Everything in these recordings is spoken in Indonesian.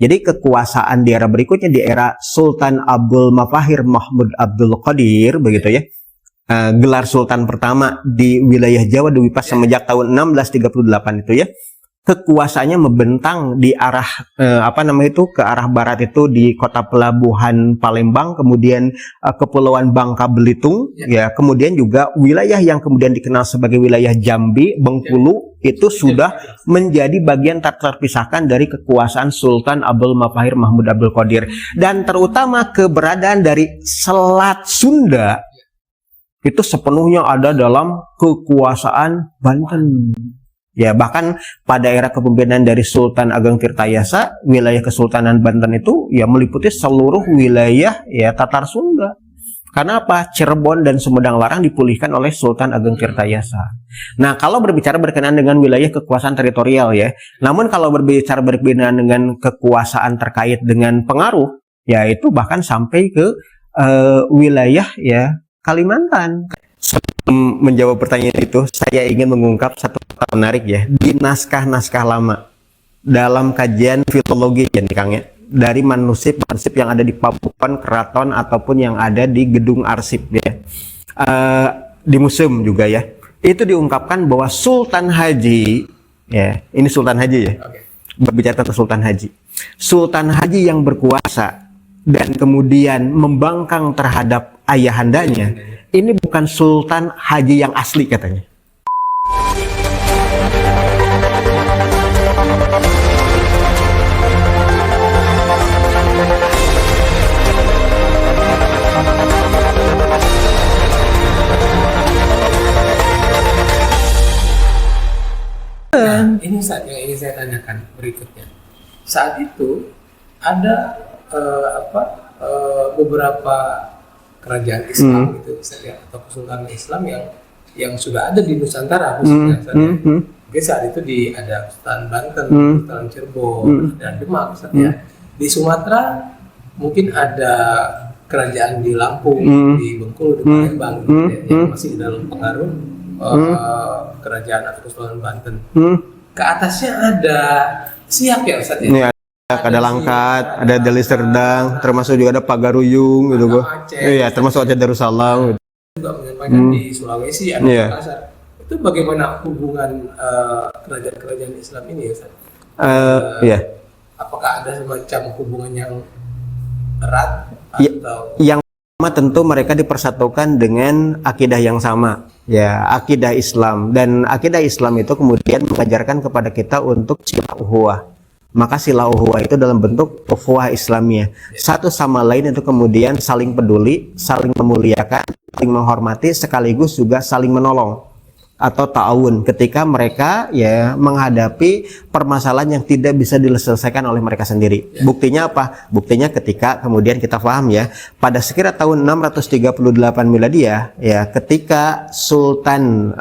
Jadi kekuasaan di era berikutnya, di era Sultan Abdul Mafahir Mahmud Abdul Qadir, begitu ya, gelar Sultan pertama di wilayah Jawa Dewi Pas semenjak tahun 1638 itu ya, kekuasaannya membentang di arah ke arah barat itu di kota pelabuhan Palembang, kemudian kepulauan Bangka Belitung, ya, kemudian juga wilayah yang kemudian dikenal sebagai wilayah Jambi, Bengkulu itu sudah menjadi bagian tak terpisahkan dari kekuasaan Sultan Abdul Mafahir Mahmud Abdul Qadir, dan terutama keberadaan dari Selat Sunda itu sepenuhnya ada dalam kekuasaan Banten. Ya, bahkan pada era kepemimpinan dari Sultan Ageng Tirtayasa, wilayah Kesultanan Banten itu ya meliputi seluruh wilayah ya Tatar Sunda. Karena apa? Cirebon dan Sumedang Larang dipulihkan oleh Sultan Ageng Tirtayasa. Nah, kalau berbicara berkenaan dengan wilayah kekuasaan teritorial ya, namun kalau berbicara berkenaan dengan kekuasaan terkait dengan pengaruh, ya itu bahkan sampai ke wilayah ya Kalimantan. Sebelum menjawab pertanyaan itu, saya ingin mengungkap satu hal menarik ya. Di naskah-naskah lama, dalam kajian filologi ya nih Kang ya, dari manuskrip yang ada di Pabupan Keraton ataupun yang ada di gedung arsip ya, di museum juga ya, itu diungkapkan bahwa Sultan Haji, ya ini Sultan Haji ya, berbicara tentang Sultan Haji. Sultan Haji yang berkuasa dan kemudian membangkang terhadap ayahandanya, ini bukan Sultan Haji yang asli katanya. Nah, ini saat yang ingin saya tanyakan berikutnya. Saat itu ada beberapa kerajaan Islam gitu misalnya, atau kesultanan Islam yang sudah ada di Nusantara khususnya. Mungkin saat itu ada Kesultanan Banten, Kesultanan Cirebon, dan Demak misalnya. Di Sumatera mungkin ada kerajaan di Lampung, di Bengkulu, di Palembang yang masih dalam pengaruh kerajaan atau Kesultanan Banten. Ke atasnya ada Siak ya Ustaz ya? Ada Langkat, ada Deli Serdang, termasuk juga ada Pagaruyung gitu kok. Iya, termasuk Aceh Darussalam. Juga menyampaikan di Sulawesi ada Makassar. Itu bagaimana hubungan kerajaan-kerajaan Islam ini ya Ustaz? Apakah ada semacam hubungan yang erat atau yang pertama tentu mereka dipersatukan dengan akidah yang sama, ya, akidah Islam, dan akidah Islam itu kemudian mengajarkan kepada kita untuk silah ukhuwah. Maka silah ukhuwah itu dalam bentuk ukhuwah Islamiyah. Satu sama lain itu kemudian saling peduli, saling memuliakan, saling menghormati, sekaligus juga saling menolong atau ta'awun ketika mereka ya menghadapi permasalahan yang tidak bisa diselesaikan oleh mereka sendiri. Buktinya apa? Buktinya ketika kemudian kita paham ya, pada sekira tahun 638 Miladiah ya, ketika Sultan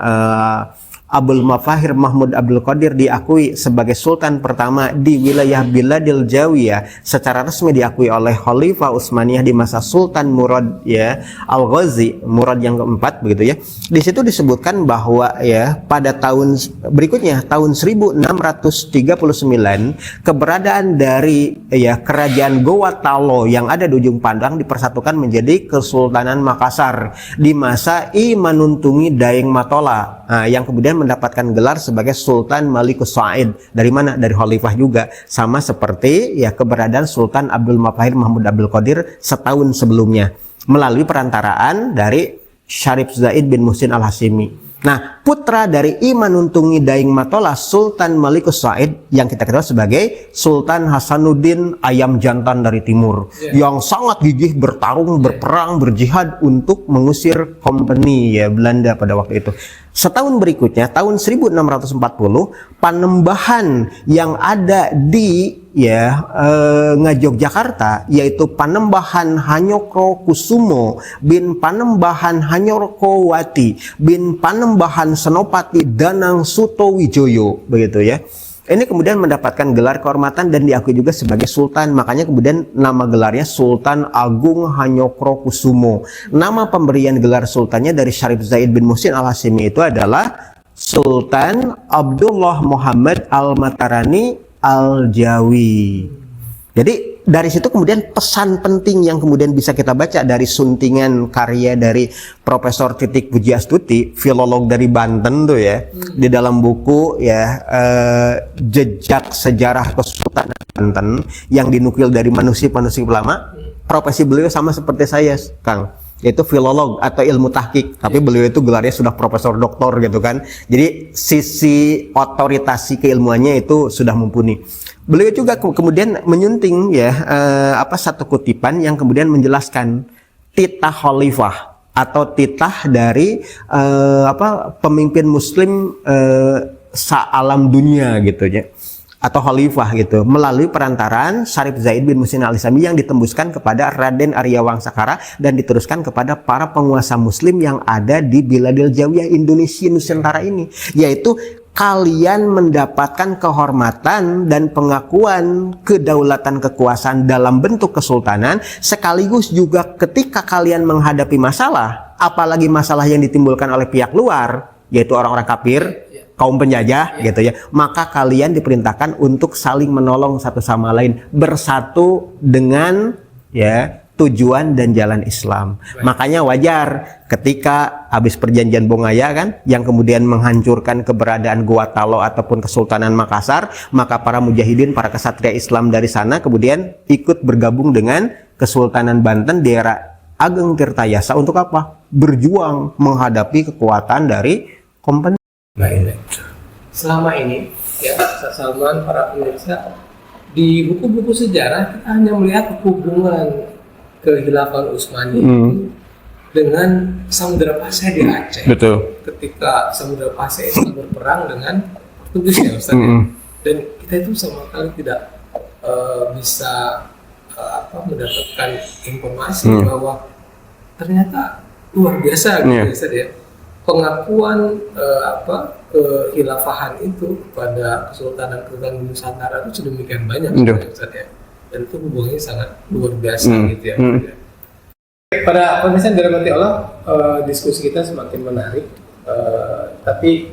Abdul Mafahir Mahmud Abdul Qadir diakui sebagai sultan pertama di wilayah Biladil Jawiyah, secara resmi diakui oleh Khalifah Utsmaniyah di masa Sultan Murad ya Al-Ghazi, Murad yang keempat begitu ya. Di situ disebutkan bahwa ya pada tahun berikutnya, tahun 1639, keberadaan dari ya kerajaan Gowa Talo yang ada di ujung pandang dipersatukan menjadi Kesultanan Makassar di masa I Manuntungi Daeng Matola, yang kemudian mendapatkan gelar sebagai Sultan Malikus Sa'id. Dari mana? Dari Khalifah juga. Sama seperti ya keberadaan Sultan Abdul Mafahir Mahmud Abdul Qadir setahun sebelumnya melalui perantaraan dari Syarif Zaid bin Muhsin Al-Hashimi. Nah, putra dari Imanuntungi Daeng Matola, Sultan Malikus Sa'id, yang kita kenal sebagai Sultan Hasanuddin Ayam Jantan dari Timur, yang sangat gigih bertarung, berperang, berjihad untuk mengusir kompeni ya Belanda pada waktu itu. Setahun berikutnya, tahun 1640, Panembahan yang ada di Ngayogyakarta, yaitu Panembahan Hanyokro Kusumo bin Panembahan Hanyorkowati bin Panembahan Senopati Danang Sutowijoyo, begitu ya. Ini kemudian mendapatkan gelar kehormatan dan diakui juga sebagai sultan. Makanya kemudian nama gelarnya Sultan Agung Hanyokro Kusumo. Nama pemberian gelar sultannya dari Syarif Zaid bin Muhsin Al-Hashimi itu adalah Sultan Abdullah Muhammad Al-Matarani Al-Jawi. Jadi dari situ kemudian pesan penting yang kemudian bisa kita baca dari suntingan karya dari Profesor Titik Puji Astuti, filolog dari Banten tuh ya, di dalam buku ya Jejak Sejarah Kesultanan Banten yang dinukil dari manuskrip ulama. Profesi beliau sama seperti saya, Kang, yaitu filolog atau ilmu tahqiq, tapi beliau itu gelarnya sudah profesor doktor gitu kan. Jadi sisi otoritasi keilmuannya itu sudah mumpuni. Beliau juga kemudian menyunting ya satu kutipan yang kemudian menjelaskan titah khalifah atau titah dari pemimpin muslim se-alam dunia gitu ya, atau khalifah gitu, melalui perantaraan Syarif Zaid bin Muhsin Al-Islami yang ditembuskan kepada Raden Arya Wangsakara dan diteruskan kepada para penguasa muslim yang ada di Biladil Jawiyah Indonesia Nusantara ini, yaitu kalian mendapatkan kehormatan dan pengakuan kedaulatan kekuasaan dalam bentuk kesultanan, sekaligus juga ketika kalian menghadapi masalah, apalagi masalah yang ditimbulkan oleh pihak luar, yaitu orang-orang kafir, kaum penjajah gitu ya, maka kalian diperintahkan untuk saling menolong satu sama lain, bersatu dengan ya tujuan dan jalan Islam. Makanya wajar ketika habis perjanjian Bongaya kan, yang kemudian menghancurkan keberadaan Gua Talo ataupun Kesultanan Makassar, maka para mujahidin, para kesatria Islam dari sana kemudian ikut bergabung dengan Kesultanan Banten di era Ageng Tirtayasa untuk apa? Berjuang menghadapi kekuatan dari kompeni. Baik. Selama ini ya, Ustaz Salman, para pemirsa, di buku-buku sejarah kita hanya melihat hubungan kekhilafan Utsmani dengan Samudra Pasai di Aceh. Betul. Ketika Samudra Pasai itu berperang dengan Portugis ya Ustaz. Dan kita itu sama sekali tidak bisa mendapatkan informasi bahwa ternyata luar biasa gitu ya Ustaz ya. Pengakuan kehilafahan itu pada Kesultanan Nusantara itu sedemikian banyak Ustaz ya. Dan itu hubungannya sangat luar biasa gitu ya. Pada pemirsa dirahmati Allah, diskusi kita semakin menarik, tapi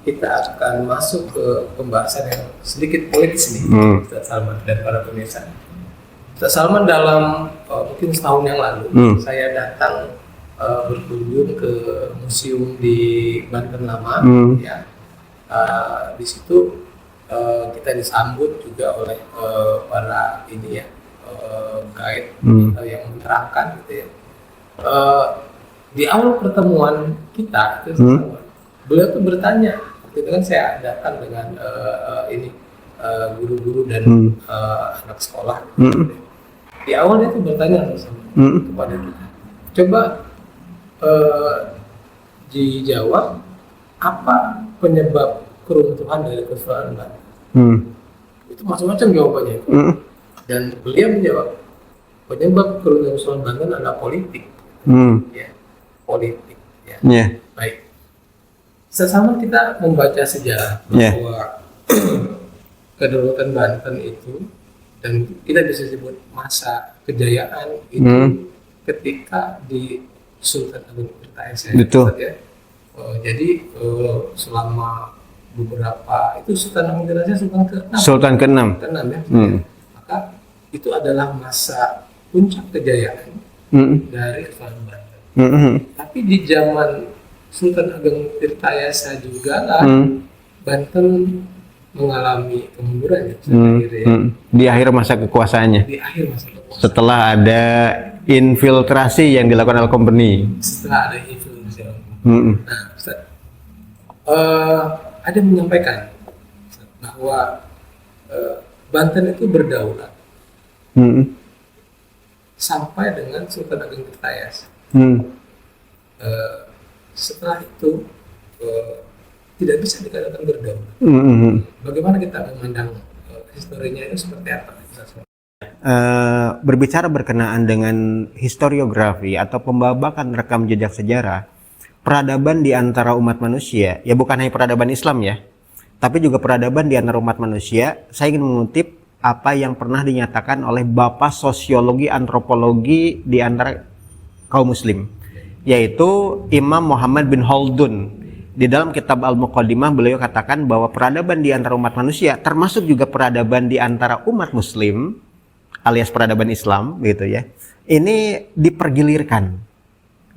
kita akan masuk ke pembahasan yang sedikit politis nih, Ustaz Salman dan para pemirsa. Ustaz Salman, dalam mungkin setahun yang lalu saya datang berkunjung ke museum di Banten Lama, ya. Di situ kita disambut juga oleh para ini ya guide yang menerangkan gitu ya. Di awal pertemuan kita itu beliau tuh bertanya, itu kan saya datang dengan guru-guru dan anak sekolah. Di awal dia tuh bertanya kepada kita, coba dijawab apa penyebab keruntuhan dari Kesultanan Banten. Itu macam-macam jawabannya. Dan beliau menjawab, penyebab keruntuhan Kesultanan Banten adalah politik. Ya, politik. Ya. Baik. Sesama kita membaca sejarah bahwa kedaulatan Banten itu, dan kita bisa sebut masa kejayaan itu ketika di Sultan Agung Tirtayasa. Betul. Ya. Jadi selama beberapa itu Sultan Agung Tirtayasa Sultan ke-6 ya. Maka itu adalah masa puncak kejayaan dari Kesultanan Banten. Tapi di zaman Sultan Agung Tirtayasa juga lah Banten mengalami kemunduran ya, di akhir masa kekuasaannya. Di akhir masa kekuasaan. Setelah ada infiltrasi yang dilakukan oleh company. Setelah ada infiltrasi. Nah, Ustaz, ada yang menyampaikan bahwa Banten itu berdaulat sampai dengan Sultan Agung Tirtayasa. Setelah itu tidak bisa dikatakan berdaulat. Bagaimana kita memandang historinya itu seperti apa? Berbicara berkenaan dengan historiografi atau pembabakan rekam jejak sejarah, peradaban di antara umat manusia, ya bukan hanya peradaban Islam ya, tapi juga peradaban di antara umat manusia. Saya ingin mengutip apa yang pernah dinyatakan oleh Bapak Sosiologi Antropologi di antara kaum muslim, yaitu Imam Muhammad bin Khaldun. Di dalam kitab Al-Muqaddimah beliau katakan bahwa peradaban di antara umat manusia, termasuk juga peradaban di antara umat muslim, alias peradaban Islam gitu ya, ini dipergilirkan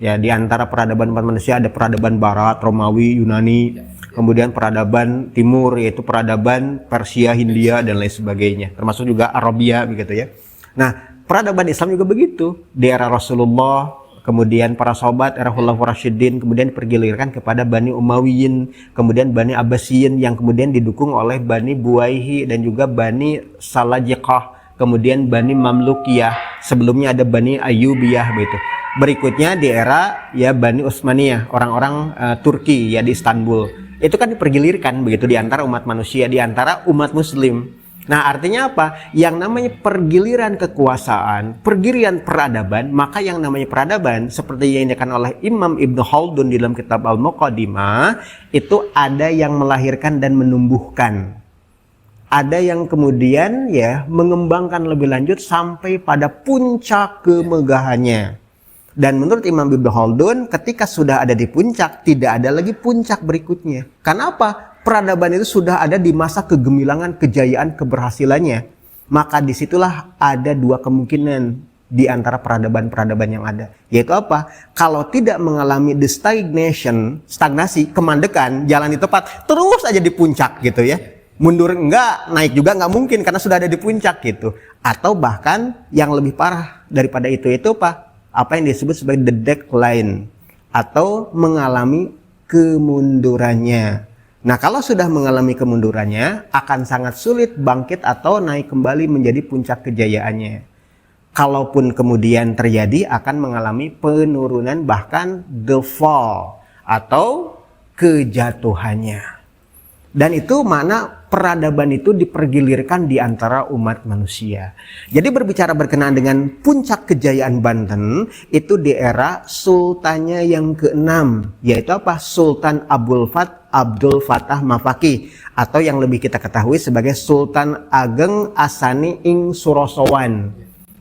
ya. Di antara peradaban umat manusia ada peradaban Barat, Romawi, Yunani, kemudian peradaban Timur yaitu peradaban Persia, Hindia dan lain sebagainya, termasuk juga Arabia begitu ya. Nah, peradaban Islam juga begitu di era Rasulullah, kemudian para sahabat, era Khulafaur Rasyidin, kemudian dipergilirkan kepada Bani Umayyin, kemudian Bani Abbasiyin yang kemudian didukung oleh Bani Buwaihi dan juga Bani Salajiqah, kemudian Bani Mamlukiyah, sebelumnya ada Bani Ayyubiyah begitu. Berikutnya di era ya Bani Utsmaniyah, orang-orang Turki ya di Istanbul. Itu kan dipergilirkan begitu di antara umat manusia, di antara umat muslim. Nah, artinya apa? Yang namanya pergiliran kekuasaan, pergiliran peradaban, maka yang namanya peradaban seperti yang dikatakan oleh Imam Ibnu Khaldun di dalam kitab Al-Muqaddimah, itu ada yang melahirkan dan menumbuhkan. Ada yang kemudian ya mengembangkan lebih lanjut sampai pada puncak kemegahannya. Dan menurut Imam Ibnu Khaldun, ketika sudah ada di puncak, tidak ada lagi puncak berikutnya. Kenapa? Peradaban itu sudah ada di masa kegemilangan, kejayaan, keberhasilannya. Maka disitulah ada dua kemungkinan di antara peradaban-peradaban yang ada. Yaitu apa? Kalau tidak mengalami the stagnation, stagnasi, kemandekan, jalan di tempat, terus aja di puncak gitu ya. Mundur enggak, naik juga enggak mungkin karena sudah ada di puncak gitu. Atau bahkan yang lebih parah daripada itu apa? Apa yang disebut sebagai the decline atau mengalami kemundurannya. Nah, kalau sudah mengalami kemundurannya, akan sangat sulit bangkit atau naik kembali menjadi puncak kejayaannya. Kalaupun kemudian terjadi, akan mengalami penurunan, bahkan the fall atau kejatuhannya. Dan itu mana peradaban itu dipergilirkan di antara umat manusia. Jadi berbicara berkenaan dengan puncak kejayaan Banten, itu di era sultannya yang ke-6, yaitu apa? Sultan Abdul Fattah Mafaki, atau yang lebih kita ketahui sebagai Sultan Ageng Asani ing Surasowan,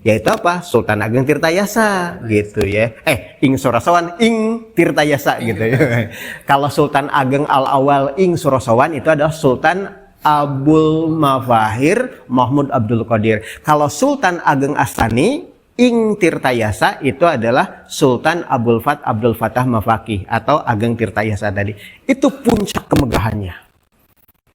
yaitu apa? Sultan Ageng Tirtayasa gitu ya. Ing Surasowan ing Tirtayasa gitu ya. Kalau Sultan Ageng Al-Awal ing Surasowan itu adalah Sultan Abul Mafahir Mahmud Abdul Qadir. Kalau Sultan Ageng Asani ing Tirtayasa itu adalah Sultan Abdul Fattah Mafaki atau Ageng Tirtayasa tadi. Itu puncak kemegahannya.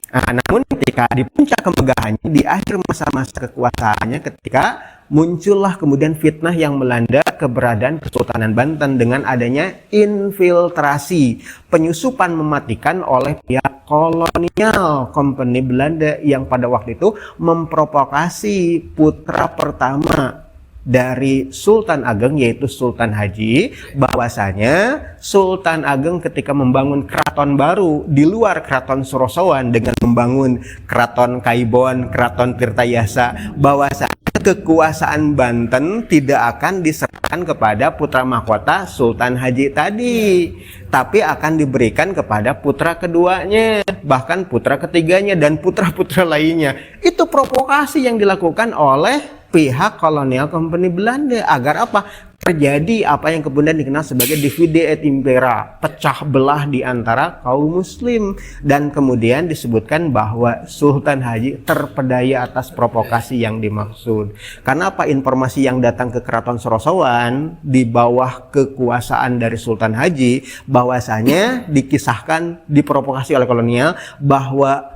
Nah, namun ketika di puncak kemegahannya, di akhir masa-masa kekuasaannya, ketika muncullah kemudian fitnah yang melanda keberadaan Kesultanan Banten dengan adanya infiltrasi, penyusupan mematikan oleh pihak kolonial Kompeni Belanda yang pada waktu itu memprovokasi putra pertama dari Sultan Ageng yaitu Sultan Haji, bahwasanya Sultan Ageng ketika membangun keraton baru di luar keraton Surasowan dengan membangun keraton Kaibon, keraton Tirtayasa, bahwasanya kekuasaan Banten tidak akan diserahkan kepada putra mahkota Sultan Haji tadi, tapi akan diberikan kepada putra keduanya, bahkan putra ketiganya dan putra-putra lainnya. Itu provokasi yang dilakukan oleh pihak kolonial Kompeni Belanda agar apa? Terjadi apa yang kemudian dikenal sebagai divide et impera, pecah belah di antara kaum muslim, dan kemudian disebutkan bahwa Sultan Haji terpedaya atas provokasi yang dimaksud. Karena apa? Informasi yang datang ke Keraton Surasowan di bawah kekuasaan dari Sultan Haji, bahwasanya dikisahkan diprovokasi oleh kolonial bahwa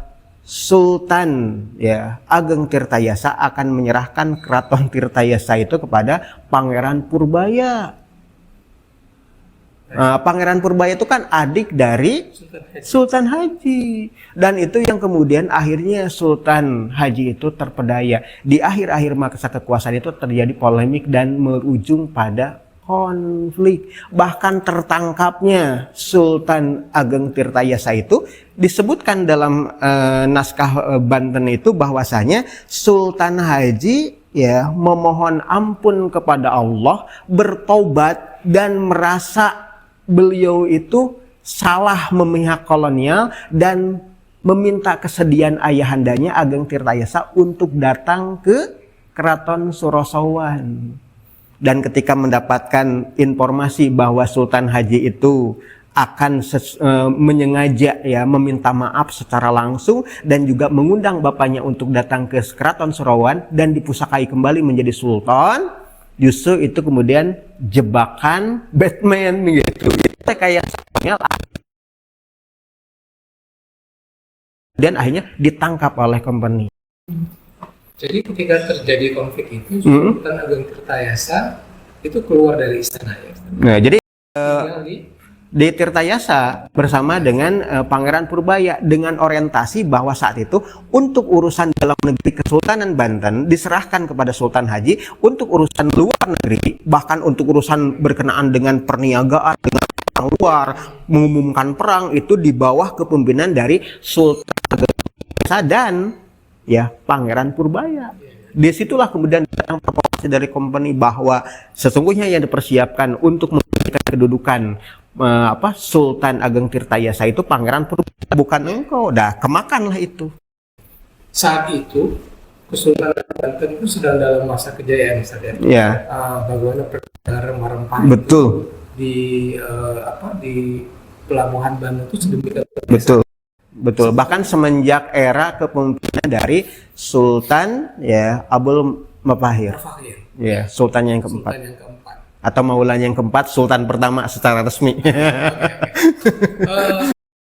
Sultan ya Ageng Tirtayasa akan menyerahkan keraton Tirtayasa itu kepada Pangeran Purbaya. Pangeran Purbaya itu kan adik dari Sultan Haji, dan itu yang kemudian akhirnya Sultan Haji itu terpedaya. Di akhir-akhir masa kekuasaan itu terjadi polemik dan berujung pada konflik. Bahkan tertangkapnya Sultan Ageng Tirtayasa itu disebutkan dalam naskah Banten itu bahwasanya Sultan Haji ya memohon ampun kepada Allah, bertobat dan merasa beliau itu salah memihak kolonial dan meminta kesediaan ayahandanya Ageng Tirtayasa untuk datang ke Keraton Surasowan. Dan ketika mendapatkan informasi bahwa Sultan Haji itu akan menyengaja ya meminta maaf secara langsung dan juga mengundang bapaknya untuk datang ke Keraton Surawan dan dipusakai kembali menjadi sultan. Justru itu kemudian jebakan Batman gitu. Itu kayak dan akhirnya ditangkap oleh company. Jadi ketika terjadi konflik itu, Sultan Ageng Tirtayasa itu keluar dari istana ya. Nah, jadi Tinggal di Tirtayasa bersama dengan Pangeran Purbaya dengan orientasi bahwa saat itu untuk urusan dalam negeri Kesultanan Banten diserahkan kepada Sultan Haji, untuk urusan luar negeri bahkan untuk urusan berkenaan dengan perniagaan dengan perang luar, mengumumkan perang itu di bawah kepemimpinan dari Sultan Ageng Tirtayasa dan ya Pangeran Purbaya. Disitulah kemudian datang proklamasi dari company bahwa sesungguhnya yang dipersiapkan untuk memberikan kedudukan Sultan Ageng Tirtayasa itu Pangeran Purbaya, bukan engkau. Dah kemakanlah itu. saat itu Kesultanan Banten itu sedang dalam masa kejayaan, Ustaz ya. Ya. Bagaimana perdagangan rempah-rempah Betul. itu di pelabuhan Banten itu sedemikian Betul. Betul. Bahkan semenjak era kepemimpinan dari Sultan ya Abul Mafahir. Ya, Sultan yang keempat. Sultan yang keempat. Atau Maulana yang keempat, Sultan pertama secara resmi.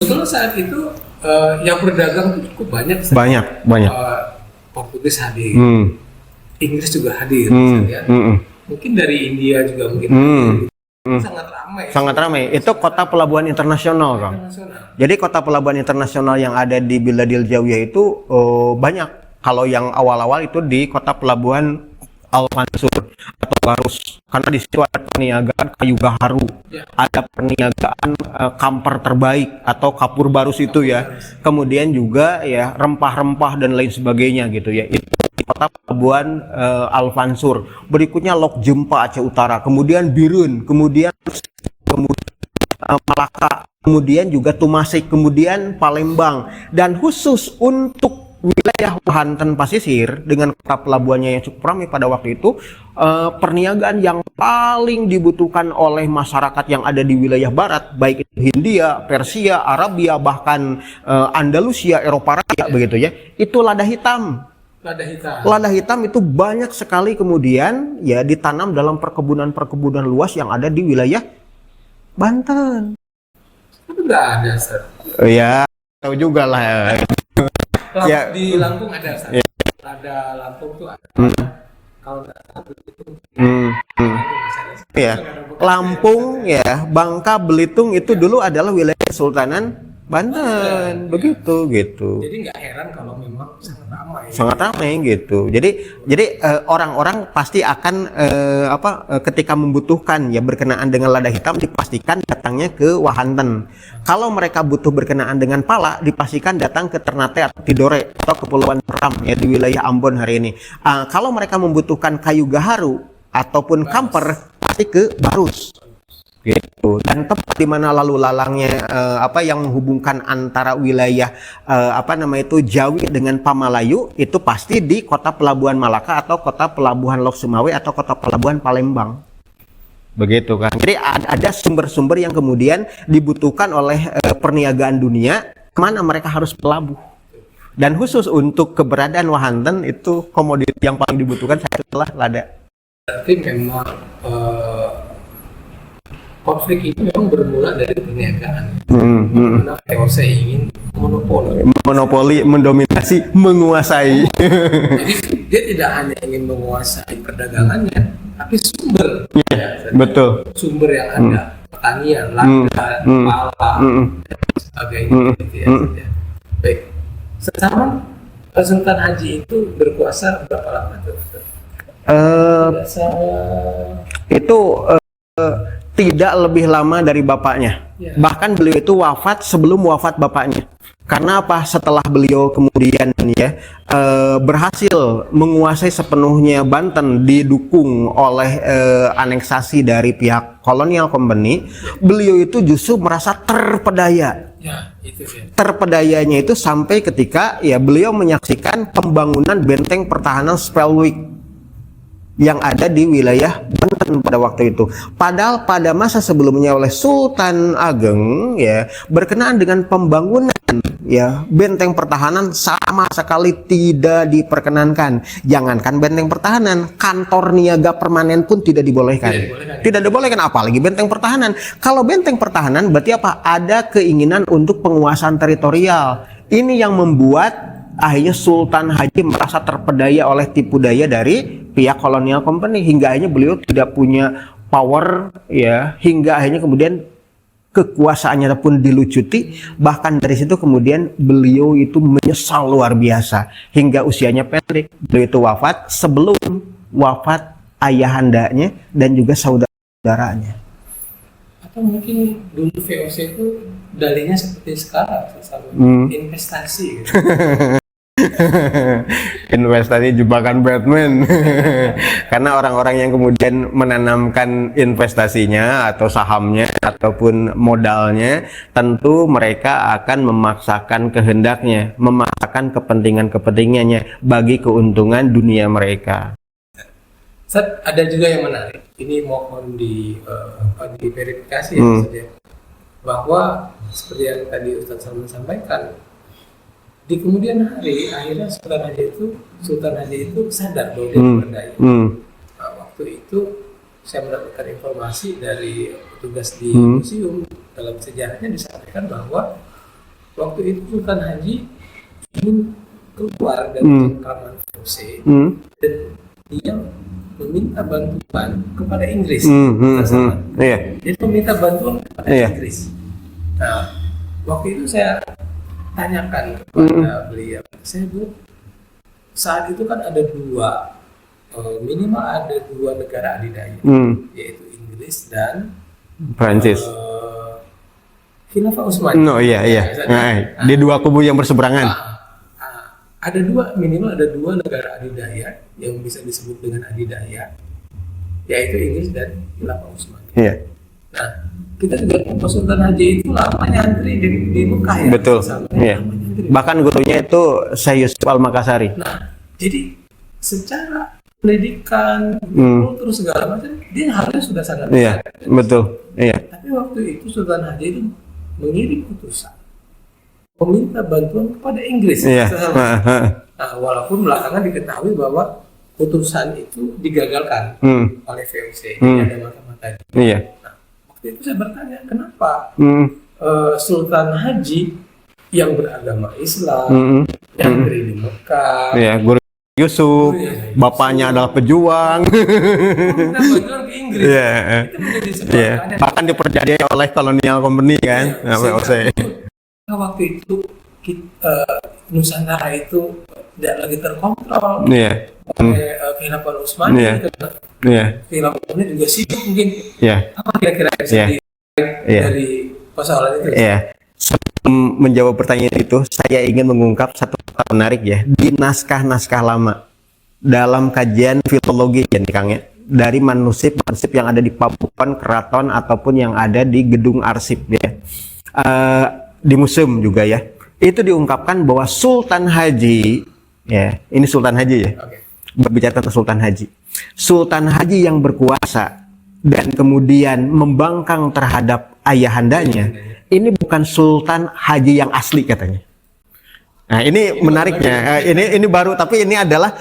Betul saat itu yang berdagang itu cukup banyak. Ustaz. Banyak. Portugis hadir, Inggris juga hadir, Hmm, ya. hmm, Mungkin dari India juga mungkin hadir. Sangat ramai. Sangat ramai. Itu kota pelabuhan internasional, Kang. Internasional. Jadi kota pelabuhan internasional yang ada di Biladil Jawiyah itu banyak. Kalau yang awal-awal itu di kota pelabuhan Al-Mansur atau Garus, karena di situ ada perniagaan kayu gaharu, Ya. ada perniagaan kamper terbaik atau kapur barus itu ya. Kemudian juga ya rempah-rempah dan lain sebagainya gitu ya. Itu di kota pelabuhan Al-Mansur. Berikutnya Lok Jempa Aceh Utara, kemudian Birun, kemudian Malaka, kemudian juga Tumasik, kemudian Palembang, dan khusus untuk wilayah Banten Pasisir dengan kota pelabuhannya yang cukup ramai pada waktu itu, perniagaan yang paling dibutuhkan oleh masyarakat yang ada di wilayah barat, baik itu Hindia, Persia, Arabia, bahkan Andalusia, Eropa Raya begitu ya, itu lada hitam. Lada hitam. Lada hitam itu banyak sekali kemudian ya ditanam dalam perkebunan-perkebunan luas yang ada di wilayah Banten. Itu nggak ada, Ustaz. Ya, tahu juga lah. Ya. Di Lampung ada, Ustaz. Ya. Ada Lampung tuh ada. Kalau nggak salah itu. Ya, Lampung ya, Bangka, Belitung itu dulu adalah wilayah Kesultanan Banten, begitu gitu. Jadi nggak heran kalau memang sangat ramai. Sangat ramai gitu. Jadi orang-orang pasti akan ketika membutuhkan ya berkenaan dengan lada hitam dipastikan datangnya ke Wahanten. Kalau mereka butuh berkenaan dengan pala dipastikan datang ke Ternate atau Tidore atau Kepulauan Seram ya di wilayah Ambon hari ini. Kalau mereka membutuhkan kayu gaharu ataupun kamper pasti ke Barus. Gitu. Dan tempat di mana lalu lalangnya yang menghubungkan antara wilayah Jawi dengan Pamalayu itu pasti di kota pelabuhan Malaka atau kota pelabuhan Lok Sumawe atau kota pelabuhan Palembang. Begitu kan. Jadi ada sumber-sumber yang kemudian dibutuhkan oleh perniagaan dunia kemana mereka harus pelabuh. Dan khusus untuk keberadaan Wahanten itu komoditi yang paling dibutuhkan adalah lada. Berarti memang konflik itu memang bermula dari perniagaan. Karena VOC ingin monopoli, mendominasi, menguasai. Jadi dia tidak hanya ingin menguasai perdagangannya, tapi sumber. Betul. Sumber yang ada, pertanian, lada, pala, dan sebagainya. Gitu ya. Baik. Selama Sultan Haji itu berkuasa berapa lama tuh? Itu tidak lebih lama dari bapaknya. Ya. Bahkan beliau itu wafat sebelum wafat bapaknya. Karena apa? Setelah beliau kemudian berhasil menguasai sepenuhnya Banten didukung oleh aneksasi dari pihak kolonial company, beliau itu justru merasa terpedaya. Ya, itu ya. Terpedayanya itu sampai ketika ya beliau menyaksikan pembangunan benteng pertahanan Spelwick. yang ada di wilayah Banten pada waktu itu. Padahal pada masa sebelumnya oleh Sultan Ageng ya berkenaan dengan pembangunan ya benteng pertahanan sama sekali tidak diperkenankan. Jangankan benteng pertahanan, kantor niaga permanen pun tidak dibolehkan. Tidak dibolehkan apalagi benteng pertahanan. Kalau benteng pertahanan berarti apa? Ada keinginan untuk penguasaan teritorial. Ini yang membuat akhirnya Sultan Haji merasa terpedaya oleh tipu daya dari pihak kolonial company hingga akhirnya beliau tidak punya power ya, hingga akhirnya kemudian kekuasaannya pun dilucuti. Bahkan dari situ kemudian beliau itu menyesal luar biasa hingga usianya pendek. Beliau itu wafat sebelum wafat ayahandanya dan juga saudaranya. Atau mungkin dulu VOC itu dalihnya seperti sekarang, selalu investasi gitu. Investasi jebakan Batman. Karena orang-orang yang kemudian menanamkan investasinya atau sahamnya ataupun modalnya, tentu mereka akan memaksakan kehendaknya, memaksakan kepentingannya bagi keuntungan dunia mereka. Set, ada juga yang menarik. Ini mohon diverifikasi ya, maksudnya bahwa seperti yang tadi Ustaz Salman sampaikan, di kemudian hari akhirnya Sultan Haji itu sadar bahwa dia berdaya. Nah, waktu itu saya mendapatkan informasi dari petugas di museum, dalam sejarahnya disampaikan bahwa waktu itu Sultan Haji ingin keluar dari cengkraman VOC dan dia meminta bantuan kepada Inggris. Dia meminta bantuan kepada Inggris. Nah, waktu itu saya tanyakan kepada beliau, saat itu kan ada minimal ada dua negara adidaya, yaitu Inggris dan Prancis. Khilafah Utsmaniyah. Di dua kubu yang berseberangan. Minimal ada dua negara adidaya yang bisa disebut dengan adidaya, yaitu Inggris dan Khilafah Utsmaniyah. Nah, kita juga tahu Sultan Haji itu lama nyantri di Mekah ya. Betul. Bahkan gurunya itu Syekh Yusuf Al-Makassari. Nah, jadi secara pendidikan, terus segala macam, dia harusnya sudah sangat besar. Betul. Tapi waktu itu Sultan Haji itu mengirim utusan meminta bantuan kepada Inggris. Nah, walaupun belakangan diketahui bahwa utusan itu digagalkan oleh VOC, tidak ada mata-mata. Waktu itu saya bertanya, kenapa Sultan Haji yang beragama Islam, yang dari di Mekah, Guru Yusuf, bapaknya adalah pejuang, minta bantuan ke Inggris, itu menjadi sebuah bahkan dipercayai oleh kolonial company kan, VOC. Waktu itu Nusantara itu tidak lagi terkontrol oleh Khilafah Utsmaniyah. Khilafah Utsmaniyah juga sibuk mungkin. Apa kira-kira yang dari persoalan itu? Sebelum menjawab pertanyaan itu, saya ingin mengungkap satu hal menarik ya. Di naskah-naskah lama dalam kajian filologi ya nih Kang ya, dari manuskrip yang ada di Pabuan Keraton ataupun yang ada di gedung arsip ya, di museum juga ya, itu diungkapkan bahwa Sultan Haji ya, ini Sultan Haji ya, berbicara tentang Sultan Haji yang berkuasa dan kemudian membangkang terhadap ayahandanya, ini bukan Sultan Haji yang asli katanya. Nah, ini menariknya, ini baru, tapi ini adalah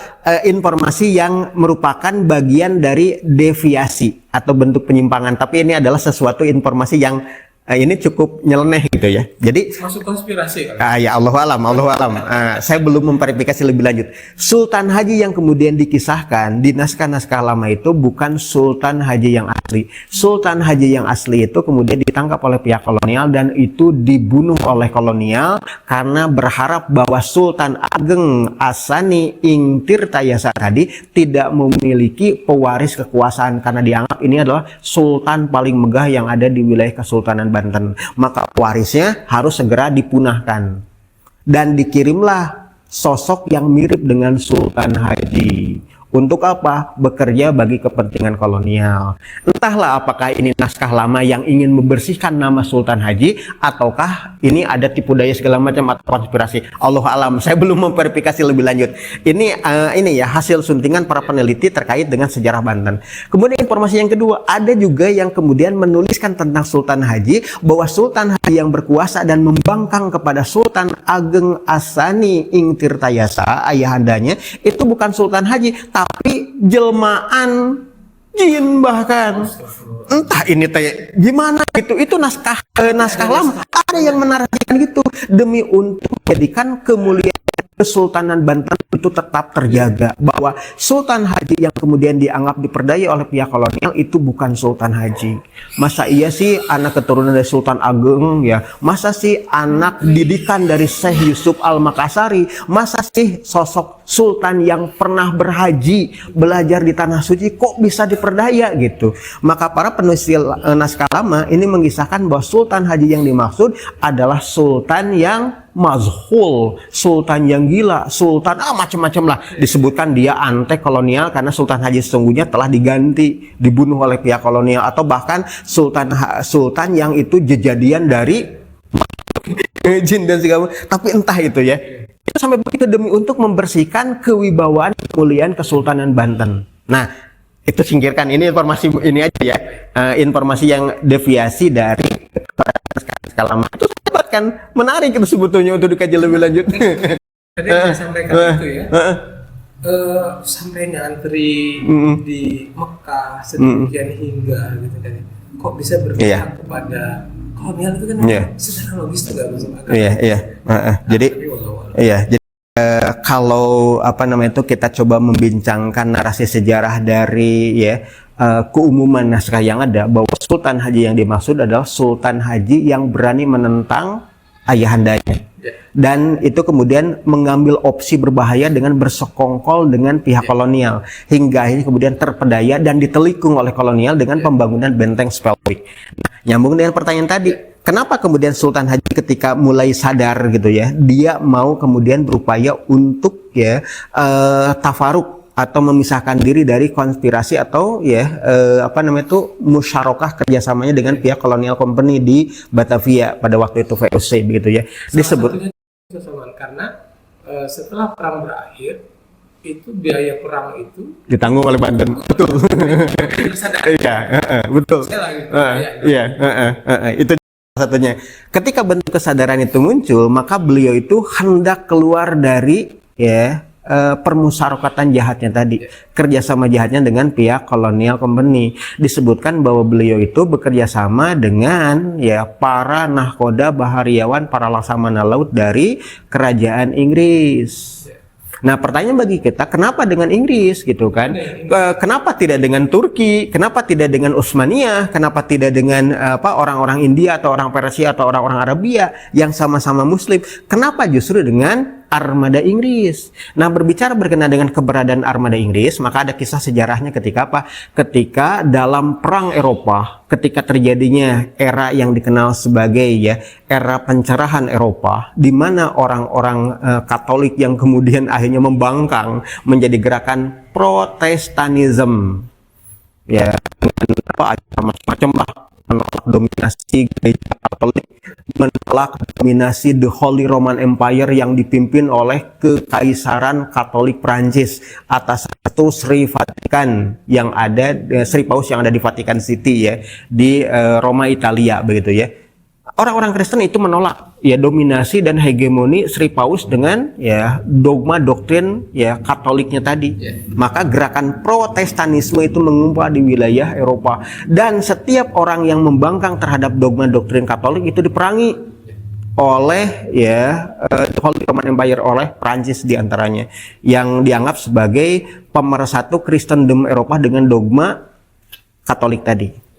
informasi yang merupakan bagian dari deviasi atau bentuk penyimpangan, tapi ini adalah sesuatu informasi yang ini cukup nyeleneh gitu ya. Jadi masuk konspirasi kan? Ya Allah alam. Saya belum memverifikasi lebih lanjut. Sultan Haji yang kemudian dikisahkan di naskah-naskah lama itu bukan Sultan Haji yang asli. Sultan Haji yang asli itu kemudian ditangkap oleh pihak kolonial dan itu dibunuh oleh kolonial karena berharap bahwa Sultan Ageng Asani Ing Tirtayasa tadi tidak memiliki pewaris kekuasaan karena dianggap ini adalah sultan paling megah yang ada di wilayah Kesultanan Banten, maka warisnya harus segera dipunahkan dan dikirimlah sosok yang mirip dengan Sultan Haji Untuk apa? Bekerja bagi kepentingan kolonial. Entahlah apakah ini naskah lama yang ingin membersihkan nama Sultan Haji, ataukah ini ada tipu daya segala macam atau konspirasi. Allah alam, saya belum memverifikasi lebih lanjut. Ini ya hasil suntingan para peneliti terkait dengan sejarah Banten. Kemudian informasi yang kedua, ada juga yang kemudian menuliskan tentang Sultan Haji, bahwa Sultan Haji yang berkuasa dan membangkang kepada Sultan Ageng Asani Ing Tirtayasa, ayahandanya, itu bukan Sultan Haji, tapi jelmaan jin bahkan. Entah ini teh gimana gitu. Itu naskah lama. Ada yang menarasikan gitu demi untuk menjadikan kemuliaan Kesultanan Banten itu tetap terjaga, bahwa Sultan Haji yang kemudian dianggap diperdaya oleh pihak kolonial itu bukan Sultan Haji. Masa iya sih anak keturunan dari Sultan Ageng ya? Masa sih anak didikan dari Syekh Yusuf Al-Makassari? Masa sih sosok sultan yang pernah berhaji, belajar di tanah suci kok bisa diperdaya gitu? Maka para penulis naskah lama ini mengisahkan bahwa Sultan Haji yang dimaksud adalah sultan yang mazhul, sultan yang gila, sultan macam-macam lah. Disebutkan dia antek kolonial karena Sultan Haji sesungguhnya telah diganti, dibunuh oleh pihak kolonial, atau bahkan sultan yang itu jejadian dari jin dan segala macam. Tapi entah itu ya. Itu sampai begitu demi untuk membersihkan kewibawaan kemuliaan Kesultanan Banten. Nah, itu singkirkan, ini informasi ini aja ya. Informasi yang deviasi dari skala lama. Itu kan menarik itu sebetulnya untuk dikaji lebih lanjut. Tadi saya sampaikan itu ya. Sampai nyantri di Mekah sedemikian hingga gitu kan. Kok bisa berpihak kepada kolonial itu kan secara logis itu nggak masuk akal. Jadi kalau itu kita coba membincangkan narasi sejarah dari keumuman naskah yang ada, bahwa Sultan Haji yang dimaksud adalah Sultan Haji yang berani menentang ayahandanya, dan itu kemudian mengambil opsi berbahaya dengan bersekongkol dengan pihak kolonial, hingga akhirnya kemudian terpedaya dan ditelikung oleh kolonial dengan pembangunan benteng Spelwick. Nah, nyambung dengan pertanyaan tadi, kenapa kemudian Sultan Haji ketika mulai sadar gitu ya, dia mau kemudian berupaya untuk tafaruk atau memisahkan diri dari konspirasi atau musyarakah kerjasamanya dengan pihak kolonial company di Batavia pada waktu itu, VOC begitu ya. Disebut karena setelah perang berakhir itu biaya perang itu ditanggung oleh Banten. Betul. Betul. Itu satunya. Ketika bentuk kesadaran itu muncul, maka beliau itu hendak keluar dari permusyarakatan jahatnya tadi, kerjasama jahatnya dengan pihak kolonial company. Disebutkan bahwa beliau itu bekerja sama dengan para nahkoda bahariawan, para laksamana laut dari kerajaan Inggris. Nah, pertanyaan bagi kita, kenapa dengan Inggris gitu kan? Kenapa tidak dengan Turki? Kenapa tidak dengan Utsmaniyah? Kenapa tidak dengan orang-orang India atau orang Persia atau orang-orang Arabia yang sama-sama Muslim? Kenapa justru dengan armada Inggris? Nah, berbicara berkenaan dengan keberadaan armada Inggris, maka ada kisah sejarahnya ketika apa? Ketika dalam perang Eropa, ketika terjadinya era yang dikenal sebagai era pencerahan Eropa, di mana orang-orang Katolik yang kemudian akhirnya membangkang menjadi gerakan Protestanisme, macam-macam lah, menolak dominasi gereja Katolik, menolak dominasi The Holy Roman Empire yang dipimpin oleh Kekaisaran Katolik Prancis atas satu Sri Vatikan yang ada, Sri Paus yang ada di Vatikan City di Roma, Italia begitu ya. Orang-orang Kristen itu menolak dominasi dan hegemoni Sri Paus dengan dogma doktrin Katoliknya tadi. Maka gerakan Protestanisme itu mengumpul di wilayah Eropa, dan setiap orang yang membangkang terhadap dogma doktrin Katolik itu diperangi oleh Holy Roman Empire, oleh Prancis diantaranya, yang dianggap sebagai pemersatu Kristendom Eropa dengan dogma Katolik tadi.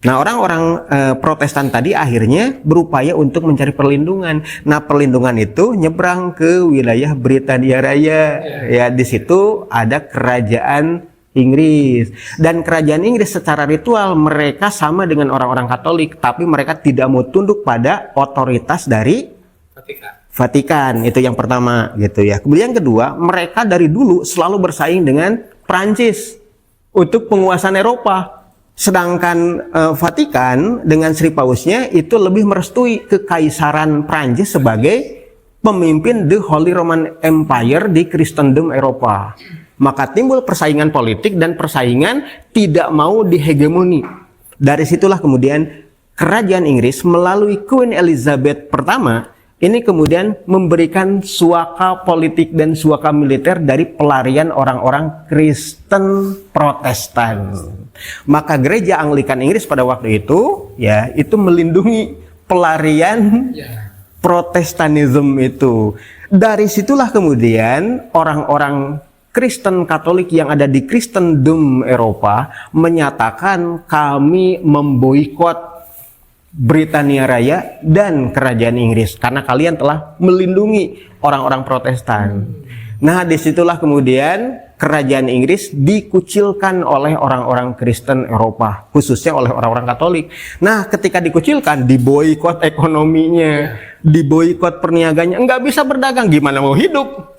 Nah, orang-orang Protestan tadi akhirnya berupaya untuk mencari perlindungan. Nah, perlindungan itu nyebrang ke wilayah Britania Raya. Di situ ada kerajaan Inggris. Dan kerajaan Inggris secara ritual mereka sama dengan orang-orang Katolik, tapi mereka tidak mau tunduk pada otoritas dari Vatikan. Itu yang pertama gitu ya. Kemudian yang kedua, mereka dari dulu selalu bersaing dengan Prancis untuk penguasaan Eropa. Sedangkan Vatikan dengan Sri Pausnya itu lebih merestui kekaisaran Prancis sebagai pemimpin The Holy Roman Empire di Kristendom Eropa. Maka timbul persaingan politik dan persaingan tidak mau dihegemoni. Dari situlah kemudian Kerajaan Inggris melalui Queen Elizabeth pertama ini kemudian memberikan suaka politik dan suaka militer dari pelarian orang-orang Kristen Protestan. Maka gereja Anglikan Inggris pada waktu itu ya itu melindungi pelarian Protestanisme itu. Dari situlah kemudian orang-orang Kristen Katolik yang ada di Kristendom Eropa menyatakan kami memboikot Britania Raya dan Kerajaan Inggris karena kalian telah melindungi orang-orang Protestan. Nah, disitulah kemudian Kerajaan Inggris dikucilkan oleh orang-orang Kristen Eropa, khususnya oleh orang-orang Katolik. Nah, ketika dikucilkan, diboikot ekonominya, diboikot perniaganya, nggak bisa berdagang, gimana mau hidup?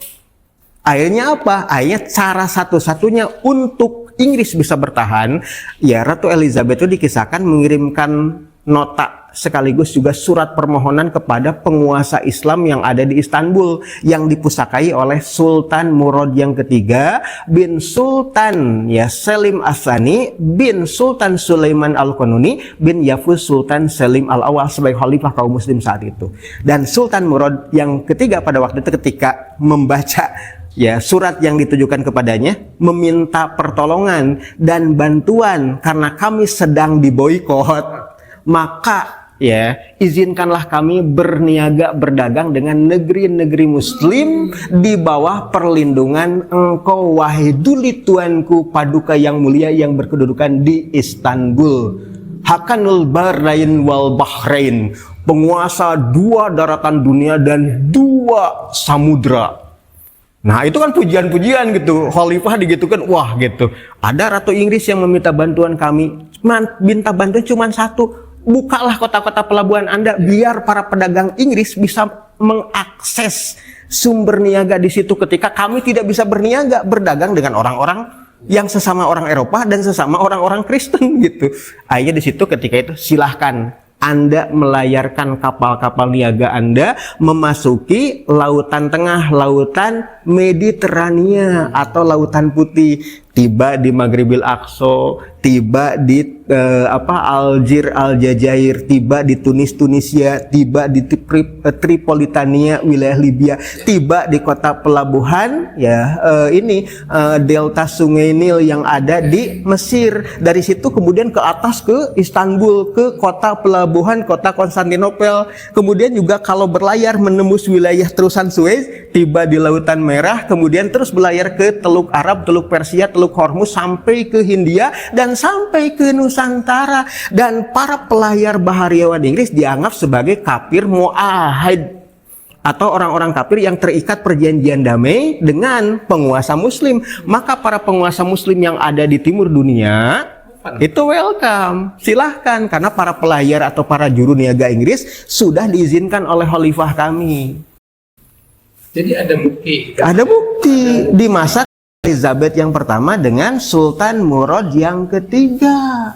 Akhirnya apa? Akhirnya cara satu-satunya untuk Inggris bisa bertahan, ya Ratu Elizabeth itu dikisahkan mengirimkan nota sekaligus juga surat permohonan kepada penguasa Islam yang ada di Istanbul yang dipusakai oleh Sultan Murad yang ketiga bin Sultan ya Selim As-Sani bin Sultan Sulaiman Al-Qanuni bin Yafuz Sultan Selim Al-Awal sebagai khalifah kaum muslim saat itu. Dan Sultan Murad yang ketiga pada waktu itu ketika membaca ya surat yang ditujukan kepadanya meminta pertolongan dan bantuan karena kami sedang diboikot, maka ya izinkanlah kami berniaga berdagang dengan negeri-negeri muslim di bawah perlindungan engkau wahai duli tuanku paduka yang mulia yang berkedudukan di Istanbul, Hakanul Bahrain wal Bahrain, penguasa dua daratan dunia dan dua samudra. Nah itu kan pujian-pujian gitu, khalifah digitukan, wah gitu. Ada Ratu Inggris yang meminta bantuan kami, minta bantuan cuma satu, bukalah kota-kota pelabuhan Anda biar para pedagang Inggris bisa mengakses sumber niaga di situ ketika kami tidak bisa berniaga, berdagang dengan orang-orang yang sesama orang Eropa dan sesama orang-orang Kristen gitu. Akhirnya di situ ketika itu silahkan Anda melayarkan kapal-kapal niaga Anda memasuki lautan tengah, lautan Mediterania atau lautan putih, tiba di Maghribil Aqsa, tiba di Aljazair, tiba di Tunisia, tiba di Tripolitania wilayah Libya, tiba di kota pelabuhan ya delta Sungai Nil yang ada di Mesir. Dari situ kemudian ke atas ke Istanbul, ke kota pelabuhan kota Konstantinopel. Kemudian juga kalau berlayar menembus wilayah terusan Suez, tiba di Lautan Merah, kemudian terus berlayar ke Teluk Arab, Teluk Persia, Teluk Hormuz sampai ke Hindia dan sampai ke Nusantara. Dan para pelayar bahariawan Inggris dianggap sebagai kafir mu'ahid atau orang-orang kafir yang terikat perjanjian damai dengan penguasa muslim. Maka para penguasa muslim yang ada di timur dunia itu welcome, silahkan, karena para pelayar atau para juru niaga Inggris sudah diizinkan oleh khalifah kami. Jadi ada bukti. Ada bukti di masa Elizabeth yang pertama dengan Sultan Murad yang ketiga.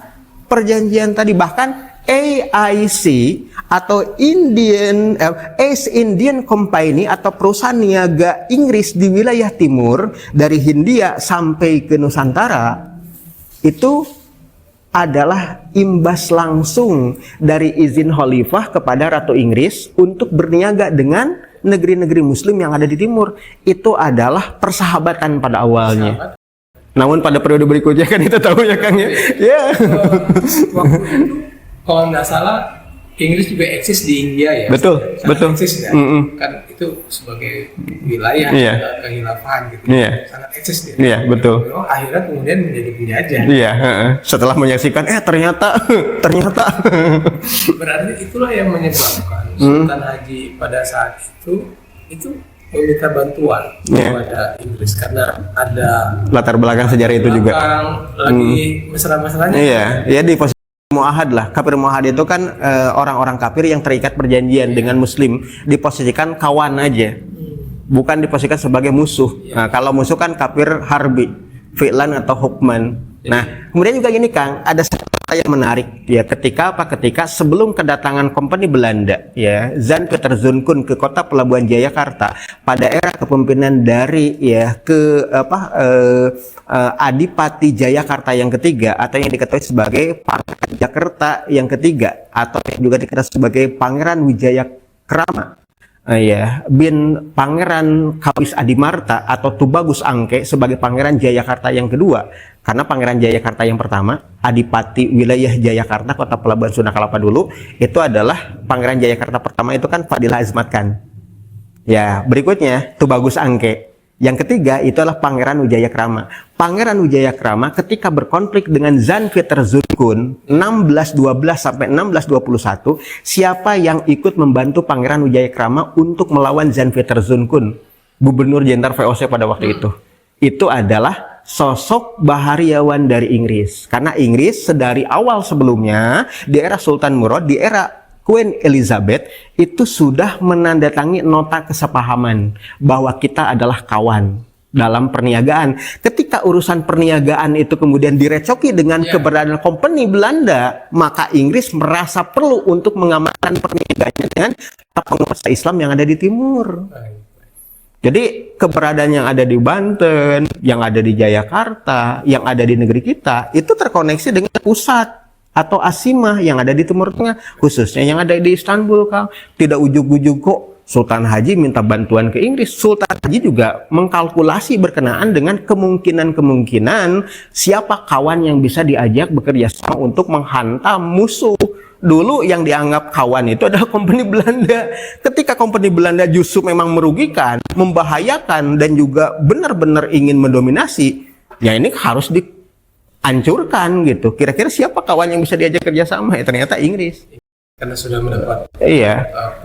Perjanjian tadi bahkan AIC atau East Indian Company atau perusahaan niaga Inggris di wilayah timur dari Hindia sampai ke Nusantara itu adalah imbas langsung dari izin khalifah kepada Ratu Inggris untuk berniaga dengan negeri-negeri muslim yang ada di timur. Itu adalah persahabatan pada awalnya. Namun pada periode berikutnya kan kita tahu ya Kang ya. Ya. Waktu itu kalau nggak salah Inggris juga eksis di India ya. Betul, betul. Eksis ya. Kan itu sebagai wilayah kehilafahan gitu. Sangat eksis dia. Iya, betul. Akhirnya kemudian menjadi penjajah. Iya, setelah menyaksikan ternyata berarti itulah yang menyebabkan Sultan Haji pada saat itu meminta bantuan kepada Inggris karena ada latar belakang sejarah itu juga. Lagi mesra-mesranya. Iya, di posisi muahad lah. Kafir muahad itu kan orang-orang kafir yang terikat perjanjian dengan muslim, diposisikan kawan aja. Bukan diposisikan sebagai musuh. Nah, kalau musuh kan kafir harbi. fi'lan atau hukman. Nah, kemudian juga gini Kang, ada satu hal yang menarik ya, ketika sebelum kedatangan kompeni Belanda ya, Jan Pieter Zoon Koen ke kota pelabuhan Jayakarta pada era kepemimpinan dari ya Adipati Jayakarta yang ketiga, atau yang diketahui sebagai Pangeran Jakarta yang ketiga, atau yang juga diketahui sebagai Pangeran Wijayakrama ya, bin Pangeran Kawis Adimarta atau Tubagus Angke sebagai Pangeran Jayakarta yang kedua. Karena Pangeran Jayakarta yang pertama, Adipati Wilayah Jayakarta, kota pelabuhan Sunda Kelapa dulu, itu adalah Pangeran Jayakarta pertama itu kan Fadil Azmat kan. Ya, berikutnya Tubagus Angke. Yang ketiga itu adalah Pangeran Wijayakrama. Pangeran Wijayakrama ketika berkonflik dengan Jan Pieter Zoon Koen 1612 sampai 1621, siapa yang ikut membantu Pangeran Wijayakrama untuk melawan Jan Pieter Zoon Koen, Gubernur Jenderal VOC pada waktu itu? Itu adalah sosok bahariawan dari Inggris. Karena Inggris sedari awal sebelumnya, di era Sultan Murad, di era Queen Elizabeth, itu sudah menandatangani nota kesepahaman bahwa kita adalah kawan dalam perniagaan. Ketika urusan perniagaan itu kemudian direcoki dengan keberadaan kompeni Belanda, maka Inggris merasa perlu untuk mengamankan perniagaannya dengan penguasa Islam yang ada di timur. Jadi keberadaan yang ada di Banten, yang ada di Jayakarta, yang ada di negeri kita, itu terkoneksi dengan pusat atau Asimah yang ada di Timur Tengah, khususnya yang ada di Istanbul, Kang. Tidak ujuk-ujuk kok Sultan Haji minta bantuan ke Inggris. Sultan Haji juga mengkalkulasi berkenaan dengan kemungkinan-kemungkinan siapa kawan yang bisa diajak bekerja sama untuk menghantam musuh. Dulu yang dianggap kawan itu adalah kompeni Belanda. Ketika kompeni Belanda justru memang merugikan, membahayakan, dan juga benar-benar ingin mendominasi, ya ini harus dihancurkan gitu. Kira-kira siapa kawan yang bisa diajak kerjasama? Ya, ternyata Inggris. Karena sudah mendapat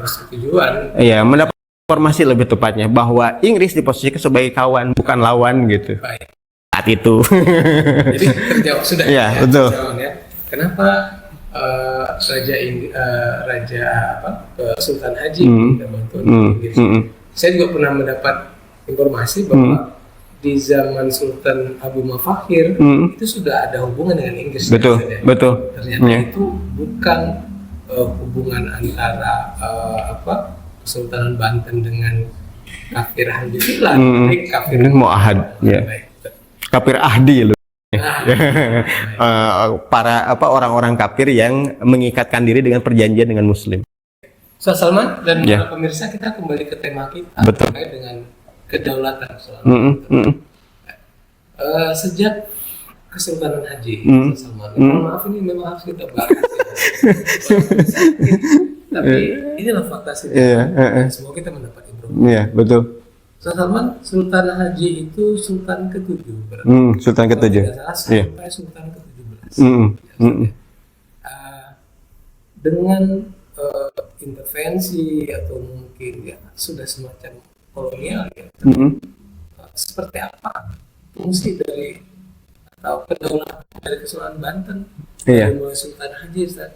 persetujuan. Iya, mendapat informasi lebih tepatnya bahwa Inggris diposisikan sebagai kawan, bukan lawan gitu. Baik. Saat itu. Jadi terjawab sudah. Iya, betul. Ya. Kenapa Sultan Haji minta bantuan Inggris? Saya juga pernah mendapat informasi bahwa di zaman Sultan Abu Mafahir itu sudah ada hubungan dengan Inggris. Betul, betul. Ternyata itu bukan hubungan antara Kesultanan Banten dengan kafir Ahdi Filan, kafir Mu'ahad, ya. Kafir Ahdi loh. Para orang-orang kafir yang mengikatkan diri dengan perjanjian dengan Muslim. So, Salman dan para pemirsa, kita kembali ke tema kita terkait dengan kedaulatan sejak Kesultanan Haji. Salman, maaf ini memang harus kita bahas. Tapi inilah fakta sih. Semoga kita mendapat informasi. Iya, betul. Salman, Sultan Haji itu Sultan ke-7 berarti. Sultan ke-7. Sampai Sultan ke-17. Dengan intervensi atau mungkin ya sudah semacam kolonial ya. Seperti apa fungsi dari atau kedaulatan dari Kesultanan Banten dari mulai Sultan Haji, Ustaz?